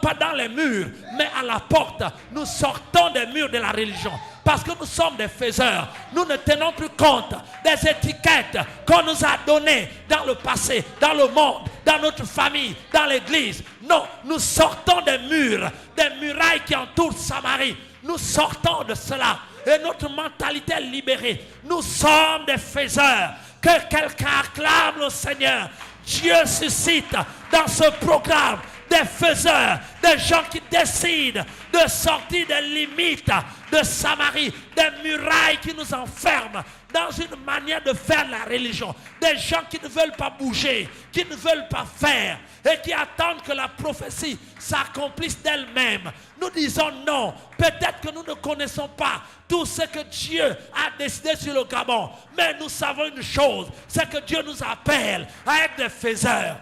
[SPEAKER 1] pas dans les murs, mais à la porte. Nous sortons des murs de la religion. Parce que nous sommes des faiseurs. Nous ne tenons plus compte des étiquettes qu'on nous a données dans le passé, dans le monde, dans notre famille, dans l'église. Non, nous sortons des murs, des murailles qui entourent Samarie. Nous sortons de cela. Et notre mentalité est libérée. Nous sommes des faiseurs. Que quelqu'un acclame le Seigneur. Dieu suscite dans ce programme des faiseurs, des gens qui décident de sortir des limites de Samarie, des murailles qui nous enferment dans une manière de faire la religion, des gens qui ne veulent pas bouger, qui ne veulent pas faire et qui attendent que la prophétie s'accomplisse d'elle-même. Nous disons non, peut-être que nous ne connaissons pas tout ce que Dieu a décidé sur le Gabon, mais nous savons une chose, c'est que Dieu nous appelle à être des faiseurs,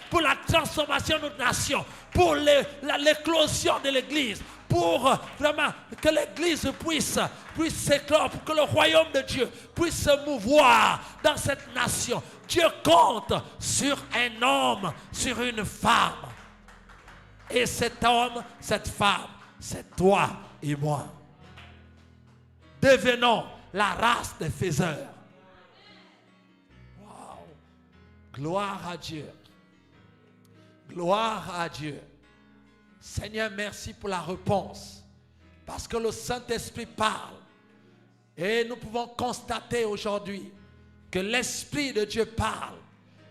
[SPEAKER 1] pour la transformation de notre nation, pour l'éclosion de l'église, pour vraiment que l'église puisse s'éclore, pour que le royaume de Dieu puisse se mouvoir dans cette nation. Dieu compte sur un homme, sur une femme. Et cet homme, cette femme, c'est toi et moi. Devenons la race des faiseurs. Wow. Gloire à Dieu. Gloire à Dieu. Seigneur, merci pour la réponse. Parce que le Saint-Esprit parle. Et nous pouvons constater aujourd'hui que l'Esprit de Dieu parle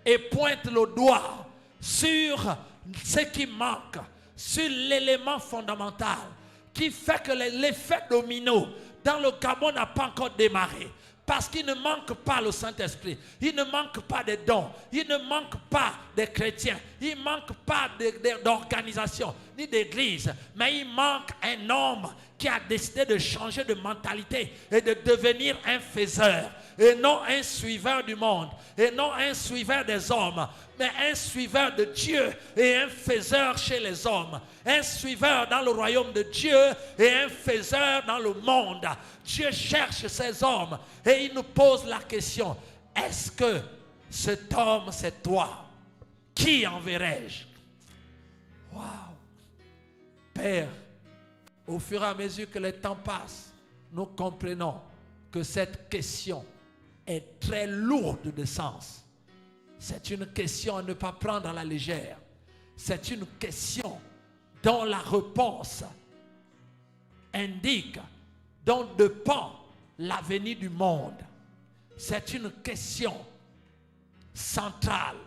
[SPEAKER 1] et pointe le doigt sur ce qui manque, sur l'élément fondamental qui fait que l'effet domino dans le Gabon n'a pas encore démarré. Parce qu'il ne manque pas le Saint-Esprit, il ne manque pas des dons, il ne manque pas des chrétiens, il ne manque pas d'organisation ni d'église, mais il manque un homme qui a décidé de changer de mentalité et de devenir un faiseur. et non un suiveur du monde, et non un suiveur des hommes, mais un suiveur de Dieu et un faiseur chez les hommes, un suiveur dans le royaume de Dieu et un faiseur dans le monde. Dieu cherche ces hommes et il nous pose la question, est-ce que cet homme c'est toi? Qui enverrai-je? Waouh! Père, au fur et à mesure que le temps passe, nous comprenons que cette question est très lourde de sens. C'est une question à ne pas prendre à la légère. C'est une question dont la réponse indique, dont dépend l'avenir du monde. C'est une question centrale.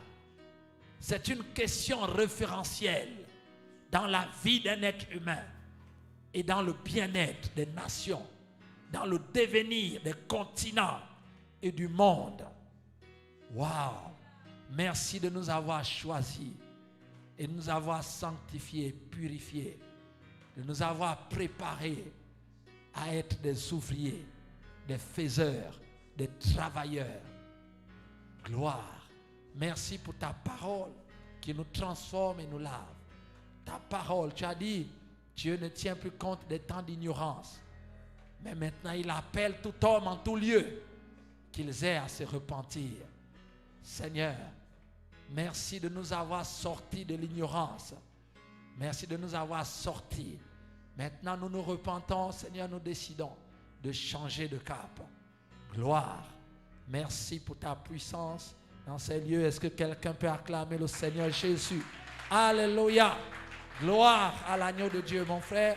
[SPEAKER 1] C'est une question référentielle dans la vie d'un être humain et dans le bien-être des nations, dans le devenir des continents et du monde. Waouh! Merci de nous avoir choisis et de nous avoir sanctifiés, purifiés, de nous avoir préparés à être des ouvriers, des faiseurs, des travailleurs. Gloire. Merci pour ta parole qui nous transforme et nous lave. Ta parole, tu as dit, Dieu ne tient plus compte des temps d'ignorance. Mais maintenant, il appelle tout homme en tout lieu qu'ils aient à se repentir. Seigneur, merci de nous avoir sortis de l'ignorance. Merci de nous avoir sortis. Maintenant, nous nous repentons, Seigneur, nous décidons de changer de cap. Gloire. Merci pour ta puissance dans ces lieux. Est-ce que quelqu'un peut acclamer le Seigneur Jésus? Alléluia. Gloire à l'agneau de Dieu, mon frère.